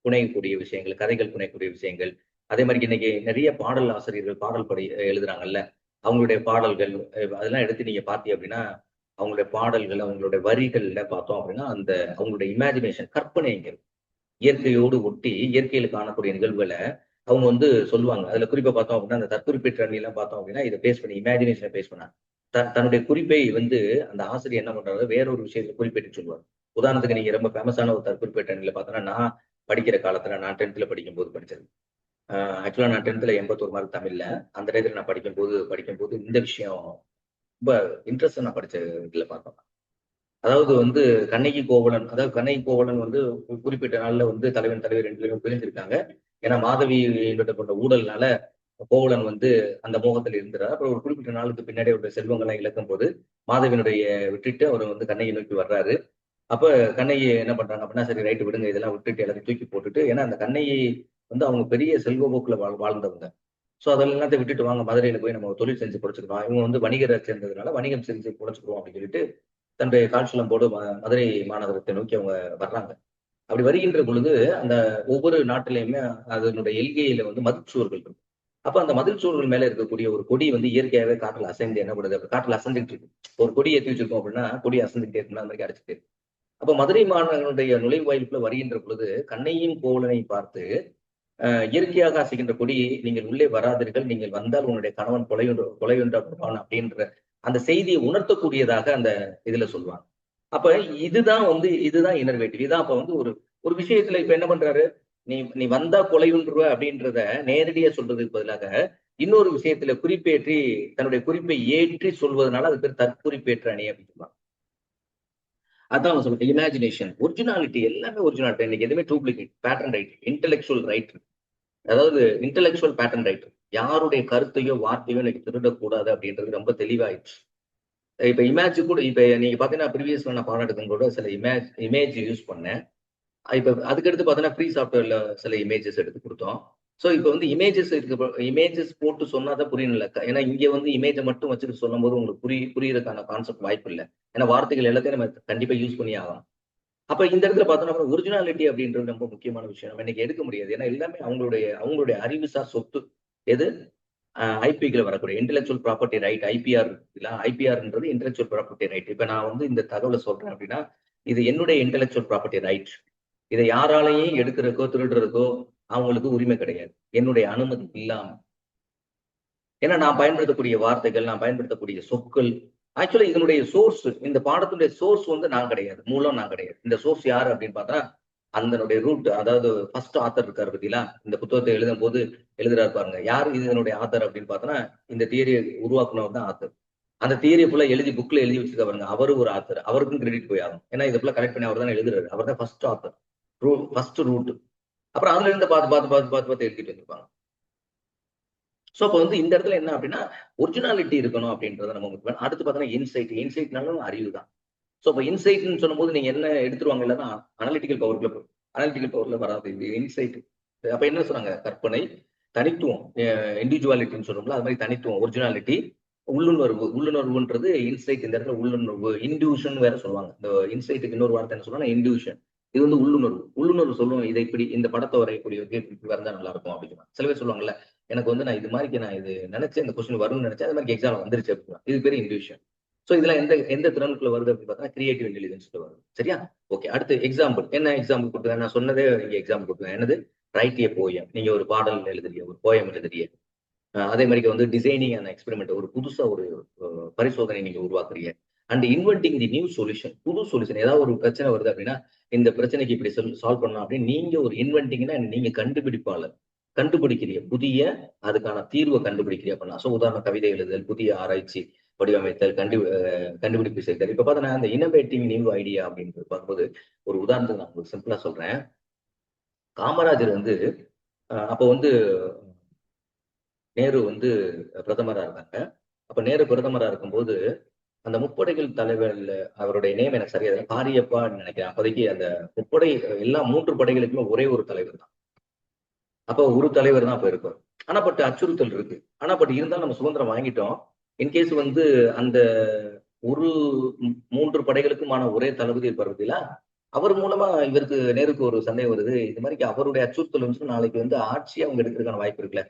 புனையக்கூடிய விஷயங்கள், கதைகள் புனையக்கூடிய விஷயங்கள். அதே மாதிரி இன்னைக்கு நிறைய பாடல் ஆசிரியர்கள் பாடல் எழுதுறாங்கல்ல, அவங்களுடைய பாடல்கள் அதெல்லாம் எடுத்து நீங்க பார்த்தீங்க அப்படின்னா அவங்களுடைய பாடல்கள் அவங்களுடைய வரிகள்ல பார்த்தோம் அப்படின்னா அந்த அவங்களுடைய இமேஜினேஷன் கற்பனைங்கிறது இயற்கையோடு ஒட்டி இயற்கையில காணக்கூடிய நிகழ்வுகளை அவங்க வந்து சொல்லுவாங்க. அதுல குறிப்பா பார்த்தோம் அப்படின்னா அந்த தற்குறிப்பேற்ற எல்லாம் பார்த்தோம் அப்படின்னா இதை பேஸ் பண்ணி இமேஜினேஷனை பேஸ் பண்ணாங்க. தன்னுடைய குறிப்பை வந்து அந்த ஆசிரியர் என்ன பண்றாரு, வேற ஒரு விஷயத்தை குறிப்பிட்டு சொல்லுவார். உதாரணத்துக்கு நீங்க ரொம்ப ஃபேமஸான ஒரு தற்குறிப்பேற்ற அணியில பார்த்தோன்னா, நான் படிக்கிற காலத்துல நான் 10th படிக்கும் போது படிச்சது. ஆக்சுவலா நான் 10th 81 மார்க் தமிழ்ல. அந்த டயத்துல நான் படிக்கும்போது இந்த விஷயம் ரொம்ப இன்ட்ரெஸ்டா நான் படிச்ச இதுல பார்த்தோம். அதாவது வந்து கண்ணகி கோவலன் வந்து குறிப்பிட்ட நாள்ல வந்து தலைவன் தலைவர் 2 பேரும் பிரிஞ்சிருக்காங்க. ஏன்னா மாதவி கொண்ட ஊழல்னால கோவலன் வந்து அந்த மோகத்தில் இருந்தார். அப்புறம் ஒரு குறிப்பிட்ட நாளுக்கு பின்னாடி அவருடைய செல்வங்கள்லாம் இழக்கும் போது மாதவியினுடைய விட்டுட்டு அவர் வந்து கண்ணகி நோக்கி வர்றாரு. அப்ப கண்ணகி என்ன பண்றாங்க அப்படின்னா, சரி ரைட்டு விடுங்க இதெல்லாம் விட்டுட்டு எல்லாத்தையும் தூக்கி போட்டுட்டு, ஏன்னா அந்த கண்ணகி வந்து அவங்க பெரிய செல்வ போக்குல வாழ்ந்தவங்க. சோ அதெல்லாம் எல்லாத்தையும் விட்டுட்டு வாங்க மதுரையில போய் நம்ம தொழில் செஞ்சு பொழைச்சுக்கலாம். இவங்க வந்து வணிகரை சேர்ந்ததுனால வணிகம் செஞ்சு பொழைச்சுக்கிறோம் அப்படின்னு சொல்லிட்டு தன்னுடைய கால்சிலம்போடு மதுரை மாநகரத்தை நோக்கி அவங்க வர்றாங்க. அப்படி வருகின்ற பொழுது அந்த ஒவ்வொரு நாட்டிலையுமே அதனுடைய எல்கையில வந்து மதிச்சுவர்கள் இருக்கும். அப்ப அந்த மதில் சுவர்கள் மேல இருக்கக்கூடிய ஒரு கொடி வந்து இயற்கையாவே காற்றுல அசைந்து என்ன பண்ணுது, காற்றுல அசைஞ்சுட்டு இருக்கு. ஒரு கொடி ஏற்றி வச்சிருக்கோம் அப்படின்னா கொடி அசைஞ்சுட்டே இருக்குன்னா அந்த மாதிரி அடைச்சிட்டு இருக்கு. அப்ப மதுரை மாநகரனுடைய நுழைவாயிலுக்குள்ள வருகின்ற பொழுது கண்ணையும் கோவலனையும் பார்த்து இயற்கையாக அசைகின்ற கொடி, நீங்கள் உள்ளே வராதீர்கள், நீங்கள் வந்தால் உன்னுடைய கணவன் கொலையுண்டான் அப்படின்ற அந்த செய்தியை உணர்த்தக்கூடியதாக அந்த இதுல சொல்லுவாங்க. அப்ப இதுதான் இன்னர்வேட்டிவ். இதான் அப்ப வந்து ஒரு ஒரு விஷயத்துல இப்ப என்ன பண்றாரு, நீ நீ வந்தா கொலையுண்டுருவ அப்படின்றத நேரடியா சொல்றதுக்கு பதிலாக இன்னொரு விஷயத்துல குறிப்பேற்றி தன்னுடைய குறிப்பை ஏற்றி சொல்வதனால அது பேர் தற்குறிப்பேற்ற அணி அப்படின்னு சொல்லுவாங்க. அதான் அவங்க சொல்லுங்க இமேஜினேஷன், ஒரிஜினாலிட்டி எல்லாமே ஒரிஜினாலிட்டி. இன்னைக்கு எதுவுமே duplicate, pattern writing, intellectual writer, அதாவது இன்டெலெக்சுவல் பேட்டர்ன் ரைட்டர். யாருடைய கருத்தையோ வார்த்தையோ இன்னைக்கு திருடக்கூடாது அப்படின்றது ரொம்ப தெளிவாயிடுச்சு. இப்ப இமேஜ் கூட இப்ப நீங்க பாத்தீங்கன்னா ப்ரீவியஸ்ல நான் பாடம் எடுக்கும் கூட சில இமேஜ் யூஸ் பண்ணேன். இப்ப அதுக்கடுத்து பாத்தீங்கன்னா ஃப்ரீ சாஃப்ட்வேர்ல சில இமேஜஸ் எடுத்து கொடுத்தோம். சோ இப்ப வந்து இமேஜஸ் போட்டு சொன்னாதான் புரியணும்ல. ஏன்னா இங்க வந்து இமேஜை மட்டும் வச்சுட்டு சொல்லும் போது உங்களுக்கு புரியறதுக்கான கான்செப்ட் வாய்ப்பு இல்லை. ஏன்னா வார்த்தைகள் எல்லாத்தையும் நம்ம கண்டிப்பா யூஸ் பண்ணி ஆகணும். அப்ப இந்த இடத்துல பார்த்தோம்னா ஒரிஜினாலிட்டி அப்படின்றது ரொம்ப முக்கியமான விஷயம். நம்ம இன்னைக்கு எடுக்க முடியாது. ஏன்னா எல்லாமே அவங்களுடைய அறிவுசார் சொத்து. எது ஐபிக்குள்ள வரக்கூடிய இன்டெலெக்சுவல் ப்ராப்பர்ட்டி ரைட், ஐபிஆர் இருக்குல்ல, ஐபிஆர்ன்றது இன்டெலெக்சுவல் ப்ராப்பர்ட்டி ரைட். இப்ப நான் வந்து இந்த தகவலை சொல்றேன் அப்படின்னா இது என்னுடைய இன்டெலெக்சுவல் ப்ராப்பர்ட்டி ரைட். இதை யாராலையும் எடுக்கிறதுக்கோ திருடுறதுக்கோ அவங்களுக்கு உரிமை கிடையாது, என்னுடைய அனுமதி இல்லாம. ஏன்னா நான் பயன்படுத்தக்கூடிய வார்த்தைகள், நான் பயன்படுத்தக்கூடிய சொற்கள், ஆக்சுவலா இதனுடைய சோர்ஸ், இந்த பாடத்துடைய சோர்ஸ் வந்து நான் கிடையாது, மூலம் நான் கிடையாது. இந்த சோர்ஸ் யாரு அப்படின்னு பார்த்தா அதனுடைய ரூட், அதாவது ஃபர்ஸ்ட் ஆத்தர் இருக்காரு பத்திலா, இந்த புத்தகத்தை எழுதும் போது எழுதுறாரு பாருங்க, யார் இதனுடைய ஆத்தர் அப்படின்னு பார்த்தோன்னா இந்த தியரியை உருவாக்குனவர் தான் ஆத்தர். அந்த தியரியை ஃபுல்லா எழுதி புக்ல எழுதி வச்சிருக்க பாருங்க, அவரு ஒரு ஆத்தர், அவருக்கும் கிரெடிட் போய் ஆகும். ஏன்னா இதை ஃபுல்லா கலெக்ட் பண்ணி அவர் தான் எழுதுறாரு, அவர் தான் ஃபர்ஸ்ட் ஆத்தர், ஃபர்ஸ்ட் ரூட். அப்புறம் அதுல இருந்து பார்த்து பார்த்து பார்த்து பார்த்து பார்த்து எழுதிட்டு வந்திருப்பாங்க. ஸோ அப்போ வந்து இந்த இடத்துல என்ன அப்படின்னா ஒரிஜினாலிட்டி இருக்கணும் அப்படின்றத நம்ம முக்கியம். அடுத்து பார்த்தோன்னா இன்சைட்னாலும் அறிவு தான். ஸோ இப்போ இன்சைட்னு சொல்லும்போது நீங்க என்ன எடுத்துருவாங்க இல்லைன்னா அனலிட்டிக்கல் பவர்ல வராது இது இன்சைட். அப்ப என்ன சொன்னாங்க, கற்பனை, தனித்துவம், இண்டிவிஜுவாலிட்டின்னு சொல்றோம்ல, அது மாதிரி தனித்துவம், ஒரிஜினாலிட்டி, உள்ளுணர்வுன்றது இன்சைட். இந்த இடத்துல உள்ளுணர்வு, இன்டியூஷன் வேற சொல்லுவாங்க. இந்த இன்சைட்டுக்கு இன்னொரு வார்த்தை என்ன சொல்லுவாங்க, இன்டியூஷன். இது வந்து உள்ளுணர்வு சொல்லுவோம். இதை இப்படி இந்த படத்தை வரையக்கூடிய இப்படி வரைஞ்சா நல்லா இருக்கும் அப்படின்னு சில பேர் சொல்லுவாங்கல்ல, எனக்கு வந்து நான் இது மாதிரி நான் இது நினைச்சேன், இந்த கொஸ்டின் வரும்னு நினைச்சேன், அது மாதிரி எக்ஸாம் வந்துருச்சு அப்படின்னா இது பேர் இன்டியூஷன். ஸோ இதெல்லாம் எந்த எந்த திறனுக்குள்ள வருது அப்படின்னு பார்த்தா கிரியேட்டிவ் இன்டெலிஜென்ஸ்ல வருது. சரியா? ஓகே. அடுத்து எக்ஸாம்பிள். என்ன எக்ஸாம்பிள் கொடுத்துருக்கேன், நான் சொன்னதே நீங்க எக்ஸாம்பிள் கொடுத்துருக்கேன். என்னது, ரைட் ஏ போயம். நீங்க ஒரு பாடல் எழுதுறிய, ஒரு போயம் எழுதுறிய, அதே மாதிரி வந்து டிசைனிங் அண்ட் எக்ஸ்பெரிமெண்ட், ஒரு புதுசா ஒரு பரிசோதனை நீங்க உருவாக்குறீங்க. And inventing the new solution, புது சொல்யூஷன். ஏதாவது ஒரு பிரச்சனை வருது அப்படின்னா இந்த பிரச்சனைக்கு இப்படி சால்வ் பண்ணலாம் அப்படின்னு நீங்க ஒரு இன்வென்டிங்னா நீங்க கண்டுபிடிப்பாளர், கண்டுபிடிக்கிறீங்க புதிய அதுக்கான தீர்வை கண்டுபிடிக்கிறீங்க அப்படின்னா. ஸோ உதாரணம் கவிதை எழுதுதல், புதிய ஆராய்ச்சி, வடிவமைத்தல், கண்டுபிடிப்பு செய்தல். இப்ப பார்த்தோன்னா அந்த இனோவேட்டிங் நியூ ஐடியா அப்படின்னு பார்க்கும்போது ஒரு உதாரணத்துக்கு நான் உங்களுக்கு சிம்பிளா சொல்றேன். காமராஜர் வந்து அப்ப வந்து நேரு வந்து பிரதமரா இருக்காங்க. அப்ப நேரு பிரதமரா இருக்கும்போது அந்த முப்படைகள் தலைவர், அவருடைய நேம் எனக்கு சரியா காரியப்பான்னு நினைக்கிறேன். அப்போதைக்கு அந்த முப்படை எல்லா 3 படைகளுக்குமே ஒரே ஒரு தலைவர் தான். அப்போ ஒரு தலைவர் தான் அப்ப இருக்கும். ஆனா பட் அச்சுறுத்தல் இருக்கு. ஆனா பட் இருந்தாலும் நம்ம சுதந்திரம் வாங்கிட்டோம். இன்கேஸ் வந்து அந்த ஒரு 3 படைகளுக்குமான ஒரே தளபதி இருப்பார் பார்த்தீங்களா, அவர் மூலமா இவருக்கு நேருக்கு ஒரு சந்தேகம் வருது. இது மாதிரி அவருடைய அச்சுறுத்தல் வந்து நாளைக்கு வந்து ஆட்சியை அவங்க எடுக்கிறதுக்கான வாய்ப்பு இருக்குல்ல.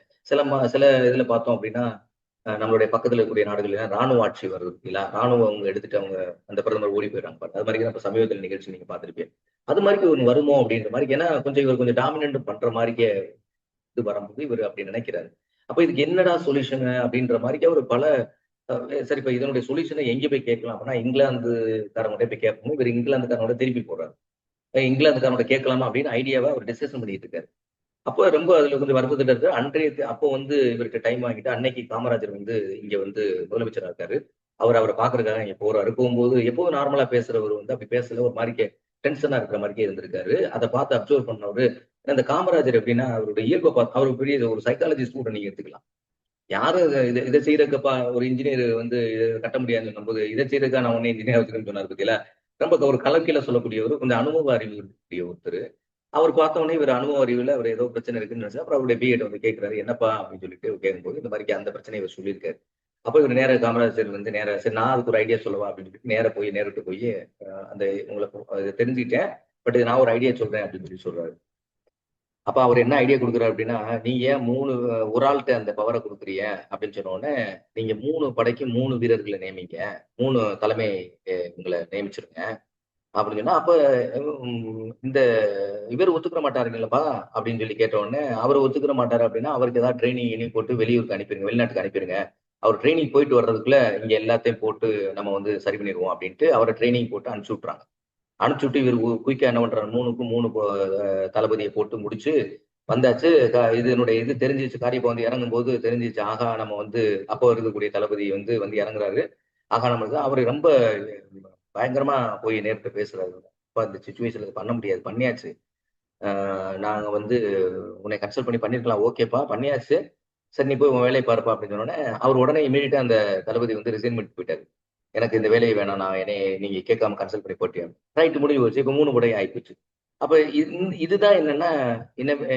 சில இதுல பார்த்தோம் அப்படின்னா நம்மளுடைய பக்கத்துல இருக்கக்கூடிய நாடுகள் ராணுவ ஆட்சி வருது இல்லைங்களா, ராணுவம் அவங்க எடுத்துட்டு அவங்க அந்த பிரதமர் ஓடி போயிடுறாங்க பாருங்க. அது மாதிரி நம்ம சமீபத்தில் நிகழ்ச்சி நீங்க பார்த்திருப்பீங்க. அது மாதிரி ஒன்று வருமோ அப்படின்ற மாதிரி, ஏன்னா இவர் கொஞ்சம் டாமினன்ட் பண்ற மாதிரிக்கே இது வரும்போது இவர் அப்படி நினைக்கிறாரு. அப்ப இதுக்கு என்னடா சொல்யூஷன் அப்படின்ற மாதிரிக்கே ஒரு பல சரி இப்ப இதனுடைய சொல்யூஷனை எங்க போய் கேட்கலாம் அப்படின்னா இங்கிலாந்துக்காரங்க போய் கேட்போம். இவர் இங்கிலாந்துக்காரனோட திருப்பி போடுறாரு. இங்கிலாந்துக்காரனோட கேட்கலாமா அப்படின்னு ஐடியாவை அவர் டிஸ்கஷன் பண்ணிட்டு இருக்காரு. அப்போ ரொம்ப அதுல கொஞ்சம் வருத்தத்துல இருக்கு. அப்போ வந்து இவருக்கு டைம் வாங்கிட்டு அன்னைக்கு காமராஜர் வந்து இங்க வந்து முதலமைச்சரா இருக்காரு. அவரை பாக்குறதுக்காக இங்க போறாரு. போகும்போது எப்போதும் நார்மலா பேசுறவர் வந்து அப்படி பேசல, ஒரு மாதிரி டென்ஷனா இருக்கிற மாதிரியே இருந்திருக்காரு. அதை பார்த்து அப்சர்வ் பண்ணவரு அந்த காமராஜர் எப்படின்னா அவருடைய இயல்பை பார்த்து அவருக்கு பெரிய ஒரு சைக்காலஜி ஸ்டூடெண்ட் நீங்க எடுத்துக்கலாம். யாரும் இதை செய்யறதுக்கப்பா ஒரு இன்ஜினியர் வந்து கட்ட முடியாதுன்னு சொல்லும்போது இதை செய்யறதுக்கா நான் உடனே இன்ஜினியர் வச்சுக்கன்னு சொன்னார் பத்தியில. ரொம்ப ஒரு கலக்கில சொல்லக்கூடியவர், கொஞ்சம் அனுபவ அறிவு இருக்கக்கூடிய ஒருத்தர். அவர் பார்த்த உடனே இவர் அனுபவ அறிவுல அவர் ஏதோ பிரச்சனை இருக்குன்னு நினைச்சு அப்புறம் அவருடைய பிஎட் வந்து கேட்கிறாரு, என்னப்பா அப்படின்னு சொல்லிட்டு கேட்கும்போது இந்த மாதிரி அந்த பிரச்சனையை இவர் சொல்லியிருக்காரு. அப்போ இவர் நேர காமராஜர் வந்து நேர சரி நான் அதுக்கு ஒரு ஐடியா சொல்லவா அப்படின்னு சொல்லிட்டு நேரிட்டு போய் அந்த உங்களுக்கு தெரிஞ்சுக்கிட்டேன், பட் நான் ஒரு ஐடியா சொல்றேன் அப்படின்னு சொல்லி சொல்றாரு. அப்ப அவர் என்ன ஐடியா கொடுக்குறாரு அப்படின்னா, நீங்க ஏன் ஒரு ஆள்கிட்ட அந்த பவரை கொடுக்குறீங்க அப்படின்னு சொன்ன உடனே நீங்க 3 படைக்கு 3 வீரர்களை நியமிங்க, 3 தலைமை உங்களை நியமிச்சிருங்க அப்படின்னு சொன்னா, அப்ப இந்த இவர் ஒத்துக்கிற மாட்டாருங்களப்பா அப்படின்னு சொல்லி கேட்ட உடனே அவர் ஒத்துக்கிற மாட்டாரு அப்படின்னா அவருக்கு ஏதாவது ட்ரைனிங் போட்டு வெளியூருக்கு அனுப்பிடுங்க, வெளிநாட்டுக்கு அனுப்பிடுங்க. அவர் ட்ரைனிங் போயிட்டு வர்றதுக்குள்ள இங்க எல்லாத்தையும் போட்டு நம்ம வந்து சரி பண்ணிடுவோம் அப்படின்ட்டு அவரை ட்ரைனிங் போட்டு அனுப்பிச்சு விட்டுறாங்க. அனுப்பிச்சு விட்டு இவர் குயிக்கா என்ன பண்றாரு, 3க்கும் 3 தளபதியை போட்டு முடிச்சு வந்தாச்சு. இதனுடைய இது தெரிஞ்சிச்சு, காரியப்ப வந்து இறங்கும் போது தெரிஞ்சிச்சு, ஆகா நம்ம வந்து அப்போ இருக்கக்கூடிய தளபதி வந்து இறங்குறாரு. ஆகா நம்ம அவரு ரொம்ப பயங்கரமா போய் நேர்கிட்ட பேசுறாரு. இந்த சுச்சுவேஷன்ல பண்ண முடியாது, பண்ணியாச்சு. நாங்க வந்து உன்னை கன்சல்ட் பண்ணிருக்கலாம், ஓகேப்பா பண்ணியாச்சு. சரி நீ போய் உன் வேலையை பார்ப்பா அப்படின்னு சொன்னோடனே அவர் உடனே இமீடியட்டா அந்த தளபதி வந்து ரிசைன்மெண்ட் போயிட்டாரு. எனக்கு இந்த வேலையை வேணாம், நான் என்னை நீங்க கேட்காம கன்சல்ட் பண்ணி போட்டியா, ரைட் முடிவு போச்சு. இப்ப 3 படம் ஆயிப்போச்சு. அப்ப இதுதான் என்னன்னா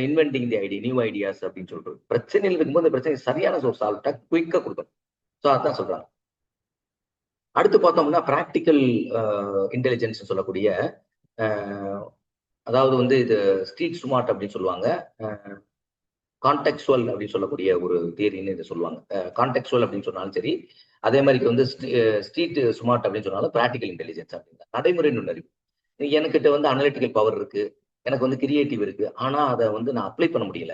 inventing the idea, new ideas அப்படின்னு சொல்றது. பிரச்சனைகள் இருக்கும்போது அந்த பிரச்சனை சரியான சோர்ஸ் ஆல்ட்டா குயிக்கா கொடுக்கணும். ஸோ அதான் சொல்றாங்க. அடுத்து பார்த்தோம்னா பிராக்டிக்கல் இன்டெலிஜென்ஸ் சொல்லக்கூடிய அதாவது வந்து இது ஸ்ட்ரீட் ஸ்மார்ட் அப்படின்னு சொல்லுவாங்க. கான்டெக்சுவல் அப்படின்னு சொல்லக்கூடிய ஒரு தியரின்னு இதை சொல்லுவாங்க. கான்டெக்சுவல் அப்படின்னு சொன்னாலும் சரி, அதே மாதிரி வந்து ஸ்ட்ரீட் ஸ்மார்ட் அப்படின்னு சொன்னாலும் ப்ராக்டிக்கல் இன்டெலிஜென்ஸ் அப்படின்னா நடைமுறை நுண்ணறிவு. எனக்கிட்ட வந்து அனலிட்டிக்கல் பவர் இருக்கு, எனக்கு வந்து கிரியேட்டிவ் இருக்கு, ஆனா அதை வந்து நான் அப்ளை பண்ண முடியல.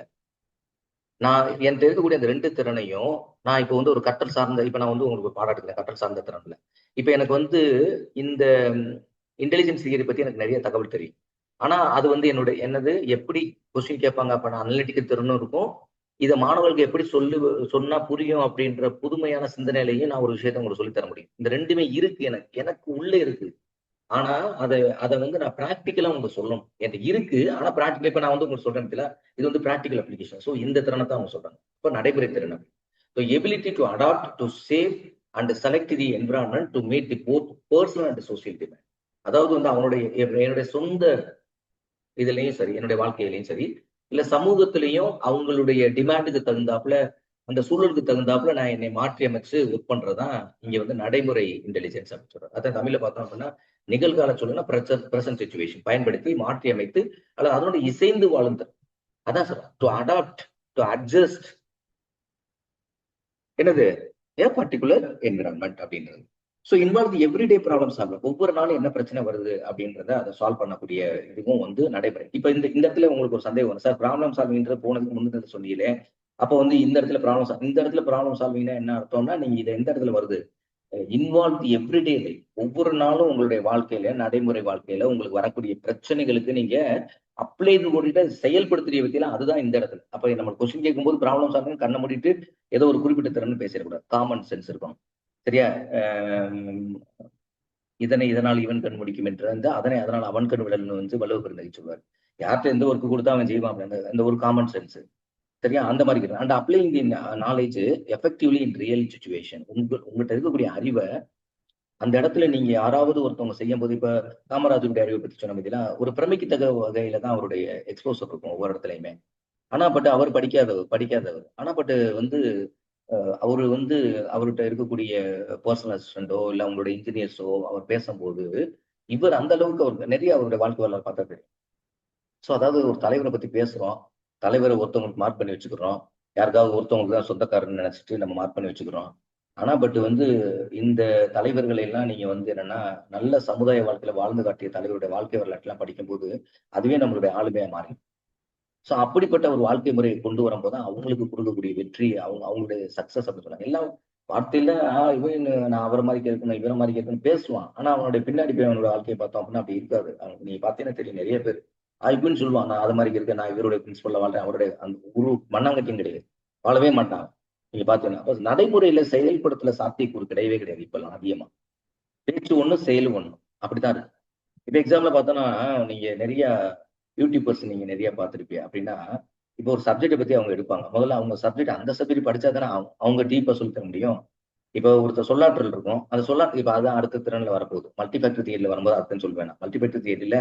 நான் என்கிட்ட இருக்கக்கூடிய அந்த 2 திறனையும் நான் இப்போ வந்து ஒரு கற்றல் சார்ந்த, இப்ப நான் வந்து உங்களுக்கு ஒரு பாடம் எடுக்கிறேன் கற்றல் சார்ந்த திறன்ல. இப்ப எனக்கு வந்து இந்த இன்டெலிஜென்ஸ் தியரி பத்தி எனக்கு நிறைய தகவல் தெரியும். ஆனா அது வந்து என்னது எப்படி கொஸ்டின் கேட்பாங்க அப்ப அனலிட்டிக்கல் திறனும் இருக்கும். இதை மாணவர்களுக்கு எப்படி சொன்னா புரியும் அப்படின்ற புதுமையான சிந்தனையிலையும் நான் ஒரு விஷயத்த உங்களுக்கு சொல்லித்தர முடியும். இந்த ரெண்டுமே இருக்கு, எனக்கு உள்ளே இருக்கு. ஆனா அதை வந்து நான் பிராக்டிக்கலா உங்களுக்கு சொல்லணும். என்கிட்ட இருக்கு, ஆனா பிராக்டிக்கல் இப்ப நான் வந்து உங்களுக்கு சொல்றேன், இது வந்து பிராக்டிக்கல் அப்ளிகேஷன். ஸோ இந்த திறனை தான் அவங்க சொல்றாங்க. இப்போ நடைமுறை திறன். So ability to adapt to save and select the environment to meet the both personal and social demand. அதாவது வந்து என்னுடைய சொந்த இதுலயும் சரி, என்னுடைய வாழ்க்கையிலையும் சரி, இல்ல சமூகத்திலையும் அவங்களுடைய டிமாண்டுக்கு தகுந்தாப்புல, அந்த சூழலுக்கு தகுந்தாப்புல நான் என்னை மாற்றி அமைச்சு ஒர்க் பண்றதுதான் இங்க வந்து நடைமுறை இன்டெலிஜென்ஸ் அப்படின்னு சொல்றேன். அதான் தமிழ்ல பார்த்தோம் அப்படின்னா நிகழ்கால சொல்லுன்னா பிரசன்ட் சிச்சுவேஷன் பயன்படுத்தி மாற்றி அமைத்து அல்லது அதனோட இசைந்து வாழ்ந்து, அதான் சொல்றேன் டு அடாப்ட், டு அட்ஜஸ்ட் என்னது ஏ பர்டிகுலர் என்விரான்மெண்ட் அப்படின்றது. So involve everyday problem solve. ஒவ்வொரு நாளும் என்ன பிரச்சனை வருது அப்படின்றத அதை சால்வ் பண்ணக்கூடிய இதுவும் வந்து நடைமுறை. இப்ப இந்த இடத்துல உங்களுக்கு ஒரு சந்தேகம் வரும் சார், ப்ராப்ளம் சால்விங்ன்ற போனதுக்கு முன்னாடி சொன்னீங்களே, அப்போ வந்து இந்த இடத்துல ப்ராப்ளம் சால்விங்னா என்ன அர்த்தம்னா, நீங்க இதை எந்த இடத்துல வருது, இன்வால்வ் எவ்ரிடே லைஃப். ஒவ்வொரு நாளும் உங்களுடைய வாழ்க்கையில, நடைமுறை வாழ்க்கையில உங்களுக்கு வரக்கூடிய பிரச்சனைகளுக்கு நீங்க அப்ளை மூடிட்டு செயல்படுத்துற வித்தியெல்லாம் அதுதான் இந்த இடத்துல. அப்ப நம்ம கொஸ்டின் கேட்கும்போது ப்ராப்ளம் சால்விங் கண்ணை மூடிட்டு ஏதோ ஒரு குறிப்பிட்ட திறன் பேசிடக்கூடாது. காமன் சென்ஸ் இருக்கும். சரியா? இதனால் இவன் கண் முடிக்கும் என்று வந்து அதனால் அவன் கண் விடல்னு வந்து வள்ளுவ பெருந்தகை சொல்வார். யார்கிட்ட எந்த ஒர்க்கு கொடுத்தா அவன் செய்வான் அந்த ஒரு காமன் சென்ஸ். சரியா? அந்த மாதிரி இருக்கு. And applying the knowledge effectively in real situation. உங்ககிட்ட இருக்கக்கூடிய அறிவை அந்த இடத்துல நீங்க யாராவது ஒருத்தவங்க செய்யும் போது, இப்ப காமராஜருடைய அறிவை பத்தி சொன்ன மாதிரிலாம் ஒரு பிரமிக்கத்தக்க வகையில தான் அவருடைய எக்ஸ்போசர் இருக்கும் ஒவ்வொரு இடத்துலயுமே. ஆனா பட் அவர் படிக்காதவர். ஆனா பட் வந்து அவரு வந்து அவர்கிட்ட இருக்கக்கூடிய பர்சனல் அசிஸ்டண்டோ இல்ல அவங்களுடைய இன்ஜினியர்ஸோ அவர் பேசும்போது இவர் அந்த அளவுக்கு அவர் நிறைய அவருடைய வாழ்க்கை வரலாறு பார்த்தா தெரியும். ஸோ அதாவது ஒரு தலைவரை பத்தி பேசுறோம், தலைவரை ஒருத்தவங்களுக்கு மார்க் பண்ணி வச்சுக்கிறோம், யாருக்காவது ஒருத்தவங்களுக்கு தான் சொந்தக்காரன்னு நினைச்சிட்டு நம்ம மார்க் பண்ணி வச்சுக்கிறோம். ஆனா பட் வந்து இந்த தலைவர்களை எல்லாம் நீங்க வந்து என்னன்னா நல்ல சமுதாய வாழ்க்கையில வாழ்ந்து காட்டிய தலைவருடைய வாழ்க்கை வரலாற்றுலாம் படிக்கும்போது அதுவே நம்மளுடைய ஆளுமையா மாறி. ஸோ அப்படிப்பட்ட ஒரு வாழ்க்கை முறையை கொண்டு வரும்போது அவங்களுக்கு கொடுக்கக்கூடிய வெற்றி, அவங்களுடைய சக்சஸ் அப்படின்னு சொன்னாங்க. எல்லாம் வார்த்தையில இவன் நான் அவரை மாதிரி கேட்கணும், இவரை மாதிரி கேட்கணும் பேசுவான். ஆனா அவனுடைய பின்னாடி போய் அவனோட வாழ்க்கையை பார்த்தோம் அப்படின்னா அப்படி இருக்காது. அவனுக்கு நீ பார்த்தீங்கன்னா தெரியும், நிறைய பேர் இப்படின்னு சொல்லுவான், நான் அது மாதிரி இருக்கேன், நான் இவருடைய பிரின்சிபல்ல வாழ்றேன், அவருடைய அந்த ஒரு மண்ணாங்கட்டியும் கிடையாது, வாழவே மாட்டான். நீங்க பாத்தீங்கன்னா அப்ப நடைமுறையில செயல்படுத்தல சாத்தியக்கூறு கிடையவே கிடையாது. இப்பெல்லாம் அதிகமா பேச்சு ஒண்ணு செயல் ஒண்ணு அப்படித்தான் இருக்கு. இப்ப எக்ஸாம்பிள் பார்த்தோன்னா நீங்க நிறைய யூடியூபர்ஸ் நீங்க நிறைய பார்த்துருப்பீங்க. அப்படின்னா இப்போ ஒரு சப்ஜெக்டை பத்தி அவங்க எடுப்பாங்க. முதல்ல அவங்க சப்ஜெக்ட் அந்த சப்ஜெக்ட் படிச்சா தானே அவங்க டீப்பா சொல்லி தர முடியும். இப்போ ஒருத்தர் சொல்லாற்றல் இருக்கும், அந்த சொல்லாற்றல் இப்ப அதான் அடுத்த திறன்ல வரப்போகுது. மல்டிஃபேக்டர் தியரியில வரும்போது அர்த்தம் சொல்வேன். மல்டிஃபேக்டர் தியரியில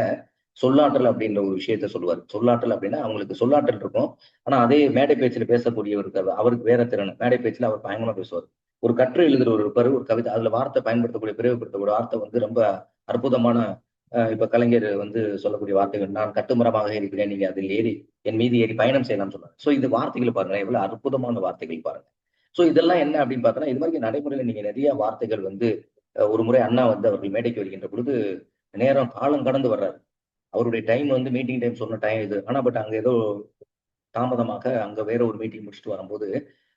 சொல்லாற்றல் அப்படின்ற ஒரு விஷயத்த சொல்லுவார். சொல்லாற்றல் அப்படின்னா அவங்களுக்கு சொல்லாற்றல் இருக்கும், ஆனா அதே மேடை பேச்சில் பேசக்கூடியவர் இருக்காரு, அவருக்கு வேற திறன். மேடை பேச்சில் அவர் பயங்கரமா பேசுவார். ஒரு கட்டுரை எழுதுறவர் இருப்பாரு, ஒரு கவிதை அதுல வார்த்தை பயன்படுத்தக்கூடிய பிரயோகப்படுத்தக்கூடிய வார்த்தை வந்து ரொம்ப அற்புதமான இப்ப கலைஞர் வந்து சொல்லக்கூடிய வார்த்தைகள், நான் கட்டுமரமாக இருக்கிறேன், நீங்க அதில் ஏறி என் மீது ஏறி பயணம் செய்யலாம்னு சொல்றாங்க. சோ இது வார்த்தைகள் பாருங்க, எவ்வளவு அற்புதமான வார்த்தைகள் பாருங்க. சோ இதெல்லாம் என்ன அப்படின்னு பார்த்தோன்னா, இது மாதிரி நடைமுறையில நீங்க நிறைய வார்த்தைகள் வந்து ஒரு முறை அண்ணா வந்து அவர்கள் மேடைக்கு வருகின்ற பொழுது நேரம் காலம் கடந்து வர்றாரு. அவருடைய டைம் வந்து மீட்டிங் டைம் சொன்ன டைம் இது. ஆனா பட் அங்க ஏதோ தாமதமாக அங்க வேற ஒரு மீட்டிங் முடிச்சுட்டு வரும்போது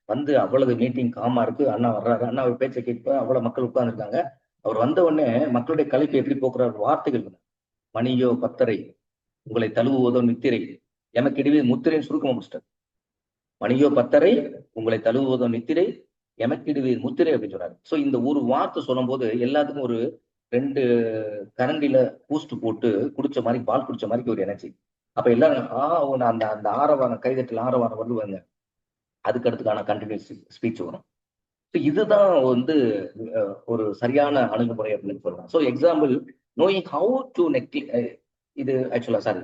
வந்து அவ்வளவு மீட்டிங் காமா இருக்கு. அண்ணா வர்றாரு, அண்ணா ஒரு பேச்சை கேட்ப அவ்வளவு மக்கள் உட்கார்ந்துருக்காங்க. அவர் வந்த உடனே மக்களுடைய கலைப்பு எப்படி போக்குறாரு வார்த்தைகள். மணியோ பத்தரை, உங்களை தழுவுவதோ நித்திரை, எமக்கிடுவே முத்திரைன்னு சுருக்கமா முடிச்சிட்டார். மணியோ பத்தரை, உங்களை தழுவுவதோ நித்திரை, எமக்கிடுவே முத்திரை அப்படின்னு சொன்னாரு. சோ இந்த ஒரு வார்த்தை சொல்லும் போது எல்லாத்துக்கும் ஒரு 2 கரண்டில பூஸ்ட் போட்டு குடிச்ச மாதிரி, பால் குடிச்ச மாதிரி ஒரு எனர்ஜி. அப்ப எல்லாரும் அந்த அந்த ஆரவாரம், கைதட்டல் ஆரவாரம் வருவாங்க. அதுக்கு அடுத்துக்கான கண்டினியூஸ் ஸ்பீச் வரும். ஸோ இதுதான் வந்து ஒரு சரியான அணுகுமுறை அப்படின்னு சொல்லலாம். So example, knowing how to இது actually sorry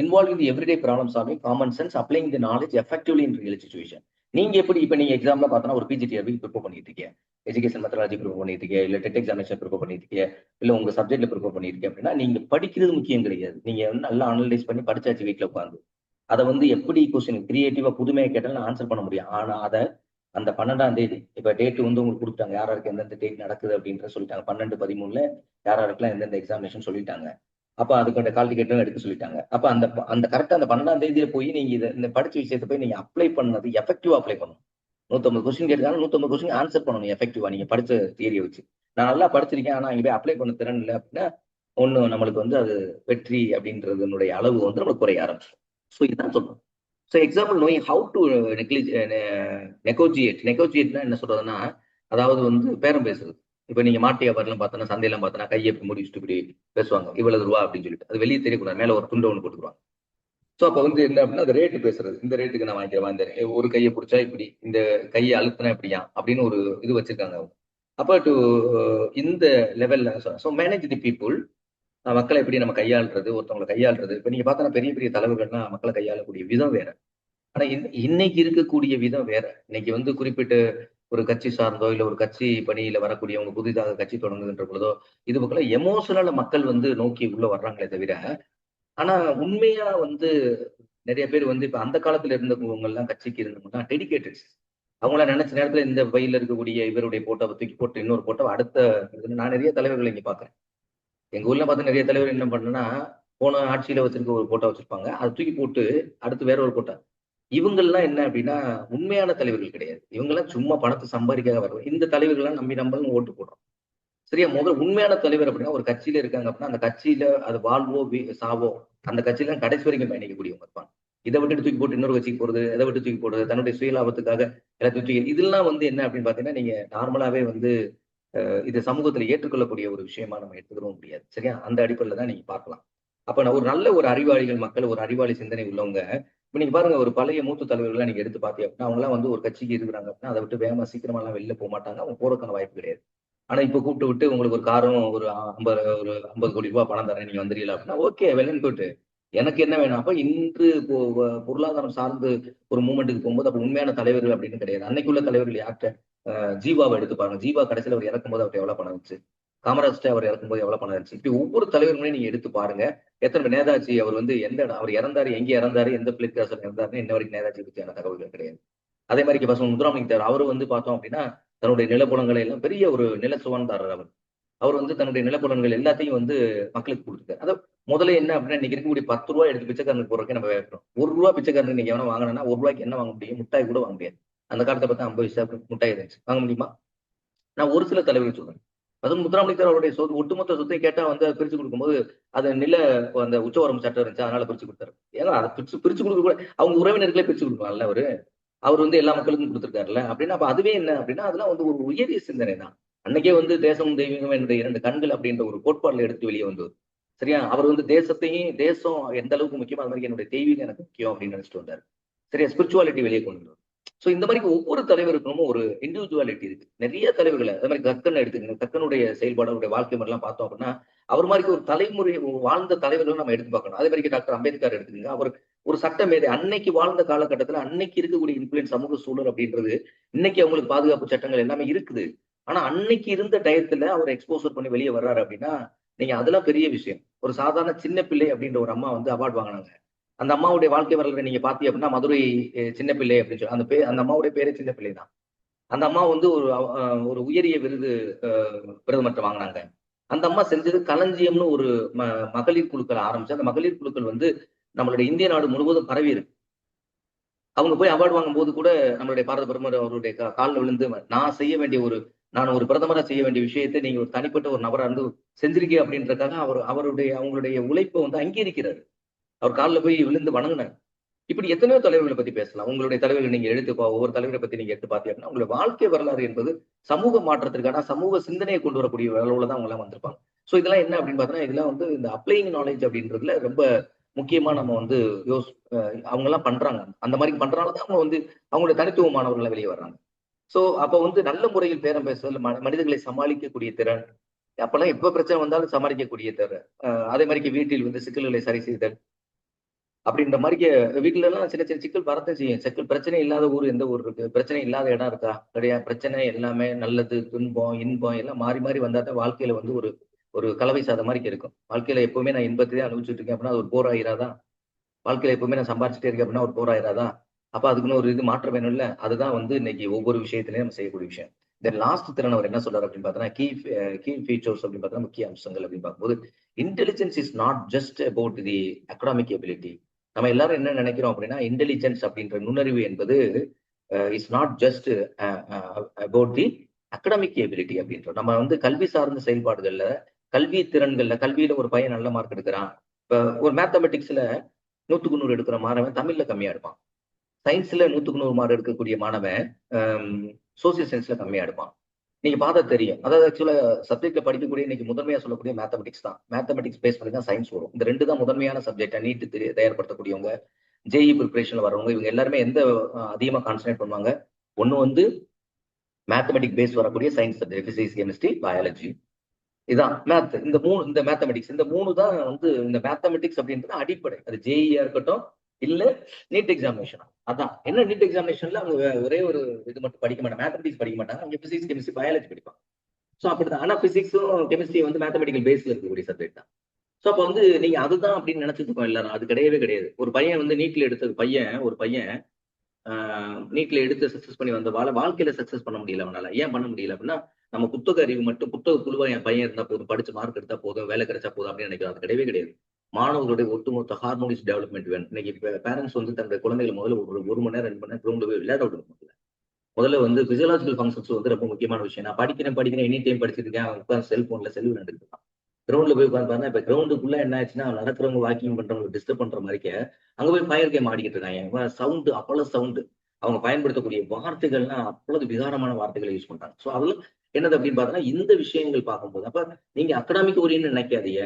involving the everyday problem solving, common sense, applying the knowledge effectively in real situation. நீங்க எப்படி இப்ப நீங்க எக்ஸாம்ல பார்த்தோன்னா ஒரு பிஜிடிஆர்பி ப்ரிப்பேர் பண்ணிட்டு இருக்கீங்க, எஜுகேஷன் மெத்தடாலஜி ப்ரிப்பேர் பண்ணிட்டு இருக்கீங்க, இல்ல டெட் எக்ஸாமினேஷன் ப்ரிப்பேர் பண்ணிட்டு இருக்கீங்க, இல்ல உங்க சப்ஜெக்ட்ல ப்ரிப்பேர் பண்ணிருக்கீங்க அப்படின்னா நீங்க படிக்கிறது முக்கியம் கிடையாது. நீங்க வந்து நல்லா அனலைஸ் பண்ணி படிச்சாச்சு வீட்டில் உட்காந்து. அதை வந்து எப்படி கொஸ்டின் கிரியேட்டிவா புதுமையை கேட்டாலும் ஆன்சர் பண்ண முடியும். ஆனா அதை அந்த 12ஆம் தேதி இப்ப டேட் வந்து உங்களுக்கு கொடுத்தாங்க, யாராருக்கு எந்தெந்த டேட் நடக்குது அப்படின்ற சொல்லிட்டாங்க. 12/13 யாராருக்கெல்லாம் எந்தெந்த எக்ஸாமினேஷன் சொல்லிட்டாங்க. அப்ப அதுக்கு கால் டிக்கெட்டும் எடுக்க சொல்லிட்டாங்க. அப்ப அந்த அந்த கரெக்டா அந்த 12ஆம் தேதியில போய் நீங்க இதை இந்த படிச்ச விஷயத்தை போய் நீங்க அப்ளை பண்ணது எஃபெக்டிவா அப்ளை பண்ணணும். 150 கொஸ்டின் கேட்டாலும் 150 கொஸ்டின் ஆன்சர் பண்ணணும் எஃபெக்டிவா நீங்க படிச்ச தியரியை வச்சு. நான் நல்லா படிச்சிருக்கேன் ஆனா இங்க போய் அப்ளை பண்ண திறன் இல்லை அப்படின்னா ஒண்ணு நம்மளுக்கு வந்து அது வெற்றி அப்படின்றதனுடைய அளவு வந்து நம்மளுக்கு குறைய ஆரம்பிச்சிடும். ஸோ இதுதான் சொல்லணும். So example, knowing how to நெகோஜியேட்னா என்ன சொல்றதுன்னா, அதாவது வந்து பேரம் பேசுறது. இப்ப நீங்க மாட்டு வியாபாரம் பார்த்தோன்னா, சந்தையெல்லாம் பார்த்தோன்னா கையை முடிச்சுட்டு இப்படி பேசுவாங்க, இவ்வளவு ரூபா அப்படின்னு சொல்லிட்டு. அது வெளியே தெரியக்கூடாது, மேல ஒரு துண்டை ஒன்று போட்டுக்குவாங்க. ஸோ அப்போ வந்து என்ன அப்படின்னா அது ரேட்டு பேசுறது. இந்த ரேட்டுக்கு நான் வாங்கிக்கிறேன், இந்த ஒரு கையை பிடிச்சா இப்படி, இந்த கையை அழுத்தினா இப்படியா அப்படின்னு ஒரு இது வச்சிருக்காங்க அவங்க. அப்போ டு இந்த லெவல்ல ஸோ மேனேஜ் தி பீப்புள், மக்களை எப்படி நம்ம கையாளுறது, ஒருத்தவங்களை கையாளுறது. இப்ப நீங்க பார்த்தோன்னா பெரிய பெரிய தலைவர்கள்லாம் மக்களை கையாளக்கூடிய விதம் வேற. ஆனா இன்னைக்கு இருக்கக்கூடிய விதம் வேற. இன்னைக்கு வந்து குறிப்பிட்ட ஒரு கட்சி சார்ந்தோ இல்ல ஒரு கட்சி பணியில வரக்கூடியவங்க புதிதாக கட்சி தொடங்குகின்ற பொழுதோ இது பக்கம் எமோஷனல மக்கள் வந்து நோக்கி உள்ள வர்றாங்களே தவிர, ஆனா உண்மையா வந்து நிறைய பேர் வந்து இப்ப அந்த காலத்துல இருந்தவங்க எல்லாம் கட்சிக்கு இருந்தவங்க டெடிகேட்டட்ஸ். அவங்கள நினைச்ச நேரத்துல இந்த வழியில இருக்கக்கூடிய இவருடைய போட்டோவை தூக்கி போட்டு இன்னொரு போட்டோ அடுத்த நான் நிறைய தலைவர்களை இங்க பாக்குறேன். எங்க ஊர்ல பார்த்து நிறைய தலைவர் என்ன பண்ணனா, போன ஆட்சியில வச்சிருக்க ஒரு போட்டோ வச்சிருப்பாங்க, அதை தூக்கி போட்டு அடுத்து வேற ஒரு போட்டோ. இவங்கெல்லாம் என்ன அப்படின்னா உண்மையான தலைவர்கள் கிடையாது. இவங்கெல்லாம் சும்மா பணத்தை சம்பாதிக்காக வரும். இந்த தலைவர்கள்லாம் நம்பி ஓட்டு போடுறோம். சரியா? முதல் உண்மையான தலைவர் அப்படின்னா ஒரு கட்சியில இருக்காங்க அப்படின்னா அந்த கட்சியில அது வாழ்வோ சாவோ அந்த கட்சியில கடைசி வரைக்கும் பயணிக்கக்கூடியவங்க இருப்பாங்க. இதை விட்டுட்டு தூக்கி போட்டு இன்னொரு கட்சிக்கு போறது, எதை விட்டு தூக்கி போடுறது, தன்னுடைய சுயலாபத்துக்காக எல்லாத்தையும் தூக்கி இதெல்லாம் வந்து என்ன அப்படின்னு பாத்தீங்கன்னா நீங்க நார்மலாவே வந்து இது சமூகத்துல ஏற்றுக்கொள்ளக்கூடிய ஒரு விஷயமா நம்ம எடுத்துக்கவும் முடியாது. சரியா? அந்த அடிப்படையில தான் நீங்க பார்க்கலாம். அப்ப நான் ஒரு நல்ல ஒரு அறிவாளிகள் மக்கள், ஒரு அறிவாளி சிந்தனை உள்ளவங்க, இப்ப நீங்க பாருங்க ஒரு பழைய மூத்த தலைவர்கள்லாம் நீங்க எடுத்து பார்த்தீங்க அப்படின்னா அவங்க எல்லாம் வந்து ஒரு கட்சிக்கு இருக்கிறாங்க அப்படின்னா அதை விட்டு வேகமா சீக்கிரமா எல்லாம் வெளில போக மாட்டாங்க. அவங்க போறதுக்கான வாய்ப்பு கிடையாது. ஆனா இப்ப கூப்பிட்டு விட்டு உங்களுக்கு ஒரு காரும் ஒரு 50 கோடி ரூபாய் பணம் தரேன் நீங்க வந்துடல அப்படின்னா ஓகே வெல் அண்ட் குட். எனக்கு என்ன வேணும் அப்ப இன்று பொருளாதாரம் சார்ந்து ஒரு மூமெண்ட்டுக்கு போகும்போது அப்ப உண்மையான தலைவர்கள் அப்படின்னு கிடையாது. அன்னைக்குள்ள தலைவர்கள் யார்கிட்ட ஜீவாவை எடுத்து பாருங்க. ஜீவா கடைசியில் அவர் இறக்கும் போது அவர்கிட்ட எவ்வளவு பணம் இருந்துச்சு, காமராஜ் அவர் இறக்கும்போது எவ்வளவு பணம் இருந்துச்சு. இப்படி ஒவ்வொரு தலைவர்களையும் நீங்க எடுத்து பாருங்க. எத்தனை நேதாஜி அவர் வந்து எந்த அவர் இறந்தாரு, எங்க இறந்தாரு, எந்த பிளேட் கிராஸ்ல இறந்தாருன்னு இன்ன வரைக்கும் நேதாஜி பற்றியான தகவல்கள் கிடையாது. அதே மாதிரி பசங்க முத்துராமலிங்க தேவர் அவர் வந்து பார்த்தோம் அப்படின்னா தன்னுடைய நிலப்புலங்களை எல்லாம் பெரிய ஒரு நில சுவான்தாரர் அவர். அவர் வந்து தன்னுடைய நிலப்புலன்கள் எல்லாத்தையும் வந்து மக்களுக்கு கொடுத்துருக்காரு. அதாவது முதல்ல என்ன அப்படின்னா இன்னைக்கு இருக்கக்கூடிய 10 ரூபாய் எடுத்து பிச்சைக்காரனுக்கு போறதுக்கு நம்ம வைக்கிறோம். 1 ரூபா பிச்சைக்காரனுக்கு நீங்க எவனா வாங்கினா 1 ரூபாய்க்கு என்ன வாங்க முடியும்? முட்டாய் கூட வாங்க முடியாது. அந்த காலத்தை பார்த்தா 50 பைசா முட்டாய் இருந்துச்சு, வாங்க முடியுமா? நான் ஒரு சில தலைவர்கள் சொல்றேன். அதுவும் முத்துராமலிங்க தேவர் அவருடைய சொத்து ஒட்டுமொத்த சொத்தை கேட்டா வந்து அதை பிரிச்சு கொடுக்கும்போது அது அந்த உச்சவரம் சட்டம் இருந்துச்சு, அதனால பிரிச்சு கொடுத்தாரு. ஏன்னா அதை பிரிச்சு கொடுக்க கூட அவங்க உறவினர்களே பிரிச்சு கொடுக்கலாம்ல அவரு. அவர் வந்து எல்லா மக்களுக்கும் கொடுத்திருக்காருல்ல அப்படின்னா அப்ப அதுவே என்ன அப்படின்னா அதெல்லாம் வந்து ஒரு உயரிய சிந்தனை தான். அன்னைக்கே வந்து தேசம் தெய்வீகம் என்ற 2 கண்கள் அப்படின்ற ஒரு கோட்பாடுல எடுத்து வெளியே வந்தவர். சரியா? அவர் வந்து தேசம் எந்த அளவுக்கு முக்கியமா அது மாதிரி என்னுடைய தெய்வீகம் எனக்கு முக்கியம் அப்படின்னு நினைச்சிட்டு வந்தார். சரியா? ஸ்பிரிச்சுவாலிட்டி வெளியே கொண்டு வந்தார். சோ இந்த மாதிரி ஒவ்வொரு தலைவருக்கும் ஒரு இண்டிவிஜுவாலிட்டி இருக்கு. நிறைய தலைவர்கள் அதே மாதிரி கக்கன் எடுத்துக்கங்க. கக்கனுடைய செயல்பாடு அவருடைய வாழ்க்கை மாதிரிலாம் பார்த்தோம் அப்படின்னா அவர் மாதிரி ஒரு தலைமுறை வாழ்ந்த தலைவர்களும் நம்ம எடுத்து பார்க்கணும். அதே மாதிரி டாக்டர் அம்பேத்கர் எடுத்துக்கங்க. அவர் ஒரு சட்ட மேதை. அன்னைக்கு வாழ்ந்த காலகட்டத்துல அன்னைக்கு இருக்கக்கூடிய இன்ஃபுளுன்ஸ் சமூக சூழல் அப்படின்றது இன்னைக்கு அவங்களுக்கு பாதுகாப்பு சட்டங்கள் எல்லாமே இருக்குது. ஆனா அன்னைக்கு இருந்த டயத்துல அவர் எக்ஸ்போசர் பண்ணி வெளியே வர்றாரு அப்படின்னா நீங்க அதெல்லாம் பெரிய விஷயம். ஒரு சாதாரண சின்ன பிள்ளை அப்படின்ற ஒரு அம்மா வந்து அவார்டு வாங்கினாங்க. அந்த அம்மாவுடைய வாழ்க்கை வரலாறு நீங்க பாத்தீங்க அப்படின்னா மதுரை சின்ன பிள்ளை அப்படின்னு சொல்லி அந்த அம்மாவுடைய பேரே சின்ன பிள்ளை தான். அந்த அம்மா வந்து ஒரு உயரிய விருது பிரதமர்கிட்ட வாங்கினாங்க. அந்த அம்மா செஞ்சது களஞ்சியம்னு ஒரு மகளிர் குழுக்கள் ஆரம்பிச்சு அந்த மகளிர் குழுக்கள் வந்து நம்மளுடைய இந்திய நாடு முழுவதும் பரவி இருக்கு. அவங்க போய் அவார்டு வாங்கும் போது கூட நம்மளுடைய பாரத பிரதமர் அவருடைய காலில் விழுந்து நான் ஒரு பிரதமரா செய்ய வேண்டிய விஷயத்தை நீங்க ஒரு தனிப்பட்ட ஒரு நபரா இருந்து செஞ்சிருக்கீங்க அப்படின்றதுக்காக அவங்களுடைய உழைப்பை வந்து அங்கீகரிக்கிறாரு. அவர் காலில் போய் விழுந்து வணங்கினார். இப்படி எத்தனையோ தலைவர்களை பத்தி பேசலாம். உங்களுடைய தலைவர்கள் நீங்க ஒவ்வொரு தலைவரை பத்தி நீங்க எடுத்து பார்த்தீங்கன்னா உங்களுடைய வாழ்க்கை வரலாறு என்பது சமூக மாற்றத்திற்கான சமூக சிந்தனையை கொண்டு வரக்கூடிய அளவுல தான் அவங்க எல்லாம் வந்திருப்பாங்க. சோ இதெல்லாம் என்ன அப்படின்னு பாத்தீங்கன்னா இதெல்லாம் வந்து இந்த அப்ளைங் நாலேஜ் அப்படின்றதுல ரொம்ப முக்கியமா நம்ம வந்து அவங்க எல்லாம் பண்றாங்க. அந்த மாதிரி பண்றதுனாலதான் அவங்க வந்து அவங்களுடைய தனித்துவமானவர்கள் வெளியே வர்றாங்க. சோ அப்ப வந்து நல்ல முறையில் பேரம் பேசுதல், மனிதர்களை சமாளிக்கக்கூடிய திறன், அப்பெல்லாம் எப்ப பிரச்சனை வந்தாலும் சமாளிக்கக்கூடிய திறன், அதே மாதிரி வீட்டில் வந்து சிக்கல்களை சரி செய்தல் அப்படின்ற மாதிரி வீட்டுல எல்லாம் சின்ன சின்ன சிக்கல் வரத்தான் செய்யும். சிக்கல் பிரச்சனை இல்லாத ஊர் எந்த ஊர் இருக்கு? பிரச்சனை இல்லாத இடம் இருக்கா? கிடையாது. பிரச்சனை எல்லாமே நல்லது, துன்பம், இன்பம் எல்லாம் மாறி மாறி வந்தாதான் வாழ்க்கையில வந்து ஒரு ஒரு கலவை சாதம் மாதிரி இருக்கும். வாழ்க்கையில எப்பவுமே நான் இன்பத்தையே அனுபவிச்சுட்டு இருக்கேன் அப்படின்னா அது ஒரு போர் ஆயிராதான். வாழ்க்கையில எப்பவுமே நான் சம்பாதிச்சுட்டே இருக்கேன் அப்படின்னா ஒரு போர் ஆயிராதான். அப்ப அதுக்குன்னு ஒரு இது மாற்றம் வேணும்ல. அதுதான் வந்து இன்னைக்கு ஒவ்வொரு விஷயத்திலையும் நம்ம செய்யக்கூடிய விஷயம். இந்த லாஸ்ட் திறன் அவர் என்ன சொல்றாரு அப்படின்னு பார்த்தோன்னா, கீ ஃபீச்சர்ஸ் அப்படின்னு பார்த்தா முக்கிய அம்சங்கள் அப்படின்னு பார்க்கும்போது, intelligence is not just about the academic ability. நம்ம எல்லாரும் என்ன நினைக்கிறோம் அப்படின்னா, இன்டெலிஜென்ஸ் அப்படின்ற நுண்ணறிவு என்பது is not just about the academic ability அப்படின்றோம். நம்ம வந்து கல்வி சார்ந்த செயல்பாடுகள்ல, கல்வி திறன்கள்ல, கல்வியில ஒரு பையன் நல்ல மார்க் எடுக்கிறான். இப்ப ஒரு மேத்தமெட்டிக்ஸ்ல 100க்கு 100 எடுக்கிற மாணவன் தமிழ்ல கம்மியா எடுப்பான். சயின்ஸ்ல 100க்கு 100 மார்க் எடுக்கக்கூடிய மாணவன் சோசியல் சயின்ஸ்ல கம்மியா எடுப்பான். நீங்க பார்த்தா தெரியும். அதாவது ஆக்சுவலா சப்ஜெக்ட்ல படிக்கக்கூடிய இன்னைக்கு முதன்மையா சொல்லக்கூடிய மேத்தமெட்டிக்ஸ் தான். மேத்தமெட்டிக்ஸ் பேஸ் பண்ணி தான் சயின்ஸ் வரும். இந்த 2 தான் முதன்மையான சப்ஜெக்ட். நீட் தயார்படுத்தக்கூடியவங்க, ஜேஇ ப்ரிப்பரேஷன்ல வரவங்க, இவங்க எல்லாருமே எந்த அதிகமா கான்சன்ட்ரேட் பண்ணுவாங்க? ஒண்ணு வந்து மேத்தமெட்டிக் பேஸ் வரக்கூடிய science subject, physics, chemistry, biology. இதான் மேத். இந்த மேத்தமெட்டிக்ஸ் இந்த 3 தான் வந்து இந்த மேத்தமெட்டிக்ஸ் அப்படின்றது அடிப்படை. அது ஜேஇயா இருக்கட்டும், இல்ல நீட் எக்ஸாமினேஷன். அதான் என்ன நீட் எக்ஸாமினேஷன்ல அவங்க ஒரே ஒரு இது மட்டும் படிக்க மாட்டாங்க. மேத்தமெட்டிக்ஸ் படிக்க மாட்டாங்க. அவங்க பிசிக்ஸ், கெமிஸ்ட்ரி, பயாலஜி படிப்பாங்க. சோ அப்படிதான். ஆனா பிசிக்ஸும் கெமிஸ்ட்ரி வந்து மேத்தமெட்டிக்கல் பேஸ்ல இருக்கக்கூடிய சப்ஜெக்ட் தான். சோ அப்ப வந்து நீங்க அதுதான் அப்படின்னு நினைச்சிட்டு இருக்கோம் எல்லாரும். அது கிடையவே கிடையாது. ஒரு பையன் வந்து நீட்ல எடுத்தது ஒரு பையன் நீட்ல எடுத்து சக்சஸ் பண்ணி வந்த வாழ்க்கையில சக்சஸ் பண்ண முடியல அவனால. ஏன் பண்ண முடியல அப்படின்னா, நம்ம புத்தக அறிவு மட்டும் புத்தக குழுவா என் பையன் இருந்தா போதும், படிச்சு மார்க் எடுத்தா போதும், வேலை கிடைச்சா போதும் அப்படின்னு நினைக்கிறோம். அது கிடையவே கிடையாது. மாணவர்களுடைய ஒட்டுமொத்த ஹார்மோனிஸ் டெவலப்மெண்ட் வேணும். இன்னைக்கு பேரண்ட்ஸ் வந்து தன்னுடைய குழந்தைகள் முதல்ல ஒரு மணி நேரம் 2 மணி நேரம் கிரௌண்ட் போய் விளையாட விடணும். முதல்ல வந்து பிசியலாஜிக்கல் ஃபங்க்ஷன்ஸ் வந்து ரொம்ப முக்கியமான விஷயம். நான் படிக்கிறேன் எனி டைம் படிச்சிட்டு இருக்கேன். அவன் உட்காந்து செல்போன்ல விளையாண்டுட்டு இருக்கான். கிரௌண்ட்ல போய் உட்காந்து பாருங்க. இப்ப கிரௌண்டுக்குள்ள என்ன ஆச்சுன்னா நடக்கிறவங்க வாக்கிங் பண்றவங்க டிஸ்டர்ப் பண்ற மாதிரிக்கே அங்க போய் ஃபயர் கேம் ஆடிக்கிட்டு இருக்காங்க. சவுண்டு அவ்வளவு சவுண்டு. அவங்க பயன்படுத்தக்கூடிய வார்த்தைகள்லாம் அவ்வளவு விகாரமான வார்த்தைகளை யூஸ் பண்றாங்க. சோ அதுல என்னது அப்படின்னு பார்த்தோம்னா இந்த விஷயங்கள் பார்க்கும்போது அப்ப நீங்க அகடாமிக் ஓரியன்ட் நினைக்காதீங்க.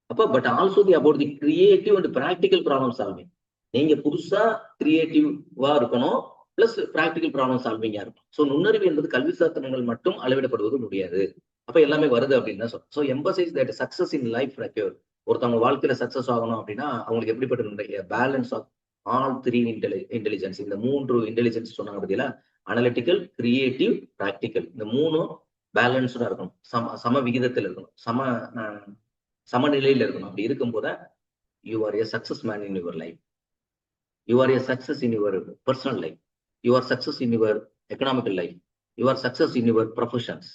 அப்ப but also the about the creative and practical problem solving. நீங்க புதுசா கிரியேட்டிவா இருக்கணும், பிளஸ் பிராக்டிகல் ப்ராப்ளம் சால்விங்கா இருக்கும். ஸோ நுண்ணறிவு என்பது கல்வி சாத்திரங்கள் மட்டும் அளவிடப்படுவது முடியாது. அப்ப எல்லாமே வருது அப்படின்னு தான் சொல்றோம். So emphasize that success in life require. ஒருத்தவங்க வாழ்க்கையில சக்சஸ் ஆகணும் அப்படின்னா அவங்களுக்கு எப்படிப்பட்ட balance of all three intelligence. இந்த 3 இன்டெலிஜென்ஸ் சொன்னாங்க பார்த்தீங்களா, அனலிட்டிக்கல், கிரியேட்டிவ், பிராக்டிக்கல். இந்த 3ம் பேலன்ஸ்டா இருக்கணும், சம விகிதத்தில் இருக்கணும், சமநிலையில இருக்கணும். அப்படி இருக்கும்போது you R A success man in your life. You R A success in your personal life. You are success in your economical life. You are success in your professions.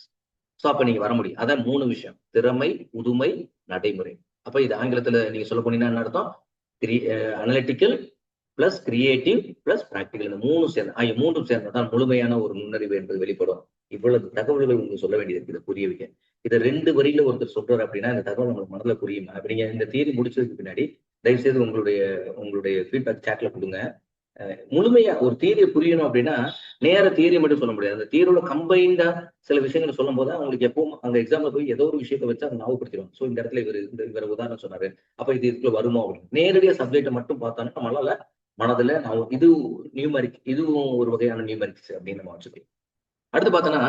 So அப்ப நீங்க வர முடியும். அதான் 3 விஷயம்: திறமை, புதுமை, நடைமுறை. அப்ப இது ஆங்கிலத்துல நீங்க சொல்ல போனீங்கன்னா என்ன அர்த்தம்? Analytical plus creative plus practical. இந்த 3 சேர்ந்ததான் முழுமையான ஒரு நுண்ணறிவு என்பது வெளிப்படும். இவ்வளவு தகவல்கள் உங்களுக்கு சொல்ல வேண்டியது இருக்குது புரிய வைக்க. இதை 2 வரியில ஒருத்தர் சொல்றாரு அப்படின்னா இந்த தகவல் உங்களுக்கு மனதில் புரியுமா? அப்ப நீங்க இந்த தியரி முடிச்சதுக்கு பின்னாடி தயவு செய்து உங்களுடைய ஃபீட்பேக் சாட்ல கொடுங்க. முழுமையா ஒரு தியரியை புரியணும் அப்படின்னா நேர தியரி மட்டும் சொல்ல முடியாது. அந்த தியரியோட கம்பைண்டா சில விஷயங்களை சொல்லும் போது அவங்களுக்கு எப்பவும் அந்த எக்ஸாம்ல போய் ஏதோ ஒரு விஷயத்தை வச்சு அதை ஞாபகப்படுத்திடுவாங்க. சோ இந்த இடத்துல இவர் உதாரணம் சொன்னாரு, அப்ப இது இதுக்குள்ள வருமோ அப்படின்னு நேரடியா சப்ஜெக்டை மட்டும் பார்த்தோன்னா நம்மளால மனதுல இது நியூமரிக், இதுவும் ஒரு வகையான நியூமரிக்ஸ் அப்படின்னு நம்ம வச்சுக்கலாம். அடுத்து பார்த்தோன்னா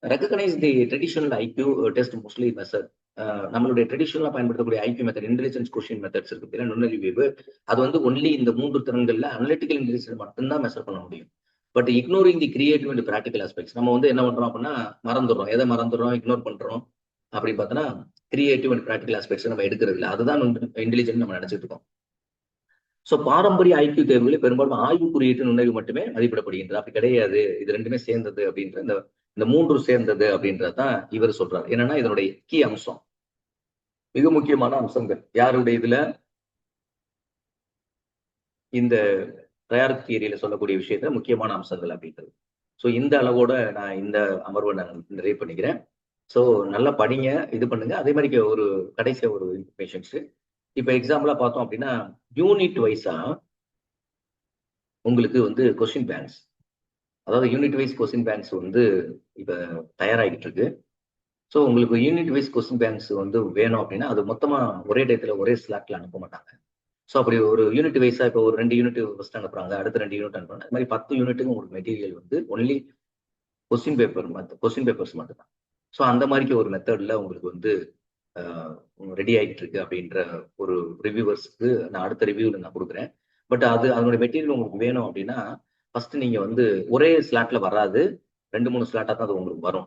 recognize the traditional IQ test mostly method. நம்மளுடைய ட்ரெடிஷனலா பயன்படுத்தக்கூடிய IQ method, intelligence quotient methods இருக்கு, நுண்ணறிவு. அது வந்து ஒன்லி இந்த 3 திறன்கள்ல அனலிட்டிக்கல் இன்டெலிஜென்ஸ் மட்டும்தான் மெஷர் பண்ண முடியும். But ignoring the creative and practical aspects. நம்ம வந்து என்ன பண்றோம் அப்படின்னா மறந்துடுறோம். எதை மறந்துடுறோம், இக்னோர் பண்றோம் அப்படின்னு பார்த்தோன்னா கிரியேட்டிவ் அண்ட் பிராக்டிகல் ஆஸ்பெக்ட்ஸ் நம்ம எடுக்கிறது இல்லை. அதுதான் இன்டெலிஜென்ட் நம்ம நினைச்சிட்டு இருக்கோம். சோ பாரம்பரிய ஐக்யூ தேர்வுகளில் பெரும்பாலும் ஆய்வு குறியீட்டு நுண்ணறிவு மட்டுமே மதிப்பிடப்படுகின்றது. அப்படி கிடையாது. இது 2மே சேர்ந்தது அப்படின்ற இந்த 3 சேர்ந்தது அப்படின்றதான் இவர் சொல்றாரு. என்னன்னா இதனுடைய கீ அம்சம், மிக முக்கியமான அம்சங்கள் யாருடைய இதுல இந்த தயாரிப்பு தியரியில சொல்லக்கூடிய விஷயத்த முக்கியமான அம்சங்கள் அப்படின்றது. சோ இந்த அளவோட நான் இந்த அமர்வை நான் நிறைவு பண்ணிக்கிறேன். சோ நல்லா படிங்க, இது பண்ணுங்க. அதே மாதிரி ஒரு கடைசியா ஒரு இன்ஃபர்மேஷன்ஸ். இப்ப எக்ஸாம்பிளா பார்த்தோம் அப்படின்னா யூனிட் வைஸா உங்களுக்கு வந்து கொஸ்டின் பேங்க்ஸ், அதாவது யூனிட் வைஸ் கொஸ்டின் பேங்க்ஸ் வந்து இப்ப தயாராகிட்டு இருக்கு. ஸோ உங்களுக்கு யூனிட் வைஸ் கொஸ்டின் பேங்க்ஸ் வந்து வேணும் அப்படின்னா அது மொத்தமா ஒரே டயத்துல ஒரே ஸ்லாட்ல அனுப்ப மாட்டாங்க. ஸோ அப்படி ஒரு யூனிட் வைஸா இப்போ ஒரு 2 யூனிட் ஃபர்ஸ்ட் அனுப்புறாங்க, அடுத்த 2 யூனிட் அனுப்புறாங்க. அது மாதிரி 10 யூனிட்டுக்கு உங்களுக்கு மெட்டீரியல் வந்து ஒன்லி கொஸ்டின் பேப்பர்ஸ் மட்டும் தான். ஸோ அந்த மாதிரி ஒரு மெத்தட்ல உங்களுக்கு வந்து ரெடி ஆகிட்டு இருக்கு அப்படின்ற ஒரு ரிவ்யூவர்ஸ்க்கு நான் அடுத்த ரிவ்யூவில் நான் கொடுக்குறேன். பட் அதனுடைய மெட்டீரியல் உங்களுக்கு வேணும் அப்படின்னா ஃபர்ஸ்ட் நீங்க வந்து ஒரே ஸ்லாட்ல வராது, 2-3 ஸ்லாட்டா தான் அது உங்களுக்கு வரும்.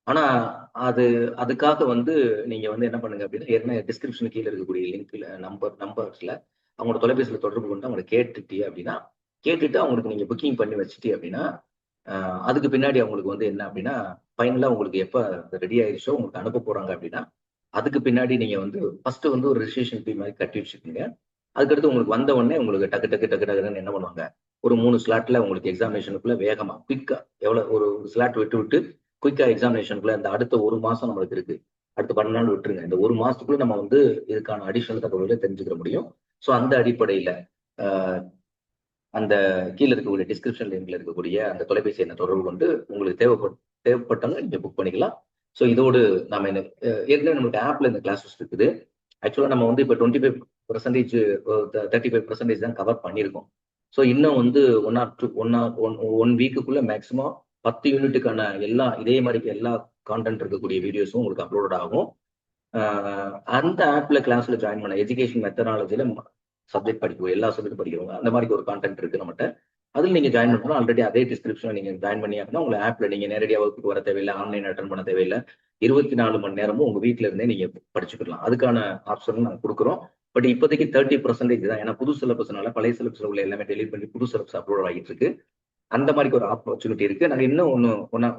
ஆனா அதுக்காக வந்து நீங்க வந்து என்ன பண்ணுங்க அப்படின்னா, ஏற்கனவே டிஸ்கிரிப்ஷன் கீழே இருக்கக்கூடிய லிங்க்ல நம்பர்ஸ்ல அவங்களோட தொலைபேசியில தொடர்பு கொண்டு அவங்களை கேட்டுட்டீங்க அப்படின்னா, கேட்டுட்டு அவங்களுக்கு நீங்க புக்கிங் பண்ணி வச்சுட்டீ அப்படின்னா, அதுக்கு பின்னாடி அவங்களுக்கு வந்து என்ன அப்படின்னா, ஃபைனலா உங்களுக்கு எப்ப ரெடி ஆயிடுச்சோ உங்களுக்கு அனுப்ப போறாங்க அப்படின்னா, அதுக்கு பின்னாடி நீங்க வந்து ஃபர்ஸ்ட் வந்து ஒரு ரிஜிஸ்ட்ரேஷன் ஃபீ மாதிரி கட்டி வச்சுக்கோங்க. அதுக்கடுத்து உங்களுக்கு வந்த உடனே உங்களுக்கு டக்கு டக்கு டக்கு டக்குன்னு என்ன பண்ணுவாங்க, ஒரு 3 ஸ்லாட்ல உங்களுக்கு எக்ஸாமினேஷனுக்குள்ள வேகமா குயிக்கா எவ்வளவு ஒரு ஸ்லாட் விட்டு விட்டு குயிக்கா எக்ஸாமினேஷனுக்குள்ள இந்த அடுத்த 1 மாசம் நம்மளுக்கு இருக்கு. அடுத்த 12 நாள் விட்டுருங்க. இந்த 1 மாசத்துக்குள்ள நம்ம வந்து இதுக்கான அடிஷனல் தகவல்களை தெரிஞ்சுக்கிற முடியும். ஸோ அந்த அடிப்படையில அந்த கீழே இருக்கக்கூடிய டிஸ்கிரிப்ஷன் லிங்க்ல இருக்கக்கூடிய அந்த தொலைபேசி எண்ணை தொடர்பு கொண்டு உங்களுக்கு தேவைப்பட்டவங்க நீங்க புக் பண்ணிக்கலாம். ஸோ இதோடு நாம ஏற்கனவே நமக்கு ஆப்ல இந்த கிளாஸஸ் இருக்குது. ஆக்சுவலா நம்ம வந்து இப்போ 25% 35% தான் கவர் பண்ணியிருக்கோம். ஸோ இன்னும் வந்து 1 வீக்குக்குள்ள மேக்ஸிமம் 10 யூனிட்டுக்கான இதே மாதிரி எல்லா கான்டென்ட் இருக்கக்கூடிய வீடியோஸும் உங்களுக்கு அப்லோட் ஆகும். அந்த ஆப்ல கிளாஸ்ல ஜாயின் பண்ண எஜுகேஷன் மெத்தடாலஜில சப்ஜெக்ட் படிக்கும் எல்லா சப்ஜெக்ட் படிக்கிறவங்க அந்த மாதிரி ஒரு கான்டென்ட் இருக்கு நம்மகிட்ட. அதில் நீங்க ஜாயின் பண்ணலாம். ஆல்ரெடி அதே டிஸ்கிரிப்ஷன் நீங்க ஜாயின் பண்ணி அப்படின்னா உங்களை ஆப்ல நீங்க நேரடியாக வகுப்புக்கு வர தேவையில்லை, ஆன்லைன் அட்டன் பண்ண தேவையில்லை. 24 மணி நேரமும் உங்க வீட்டுல இருந்தே நீங்க படிச்சுக்கலாம். அதுக்கான ஆப்ஷன் நாங்கள் கொடுக்குறோம். பட் இப்போதைக்கு 30% தான். ஏன்னா புது சிலபஸ்னால பழைய சிலபஸ்ல உள்ள எல்லாமே டெலிட் பண்ணி புது சிலபஸ் அப்லோட் ஆகிட்டு இருக்கு. அந்த மாதிரி ஒரு ஆப்பர்ச்சுனிட்டி இருக்கு. நாங்கள் இன்னும்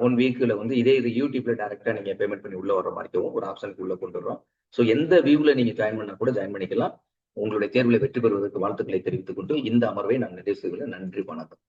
ஒன் வீக்ல வந்து இது யூடியூப்ல டைரக்டா நீங்க பேமெண்ட் பண்ணி உள்ள வர மாதிரியும் ஒரு ஆப்ஷனுக்கு உள்ள கொண்டு வரோம். ஸோ எந்த வியூல நீங்க ஜாயின் பண்ணா கூட ஜாயின் பண்ணிக்கலாம். உங்களுடைய தேர்வில் வெற்றி பெறுவதற்கு வாழ்த்துக்களை தெரிவித்துக் கொண்டு இந்த அமர்வை நான் நிறைவு செய்கிறேன். நன்றி, வணக்கம்.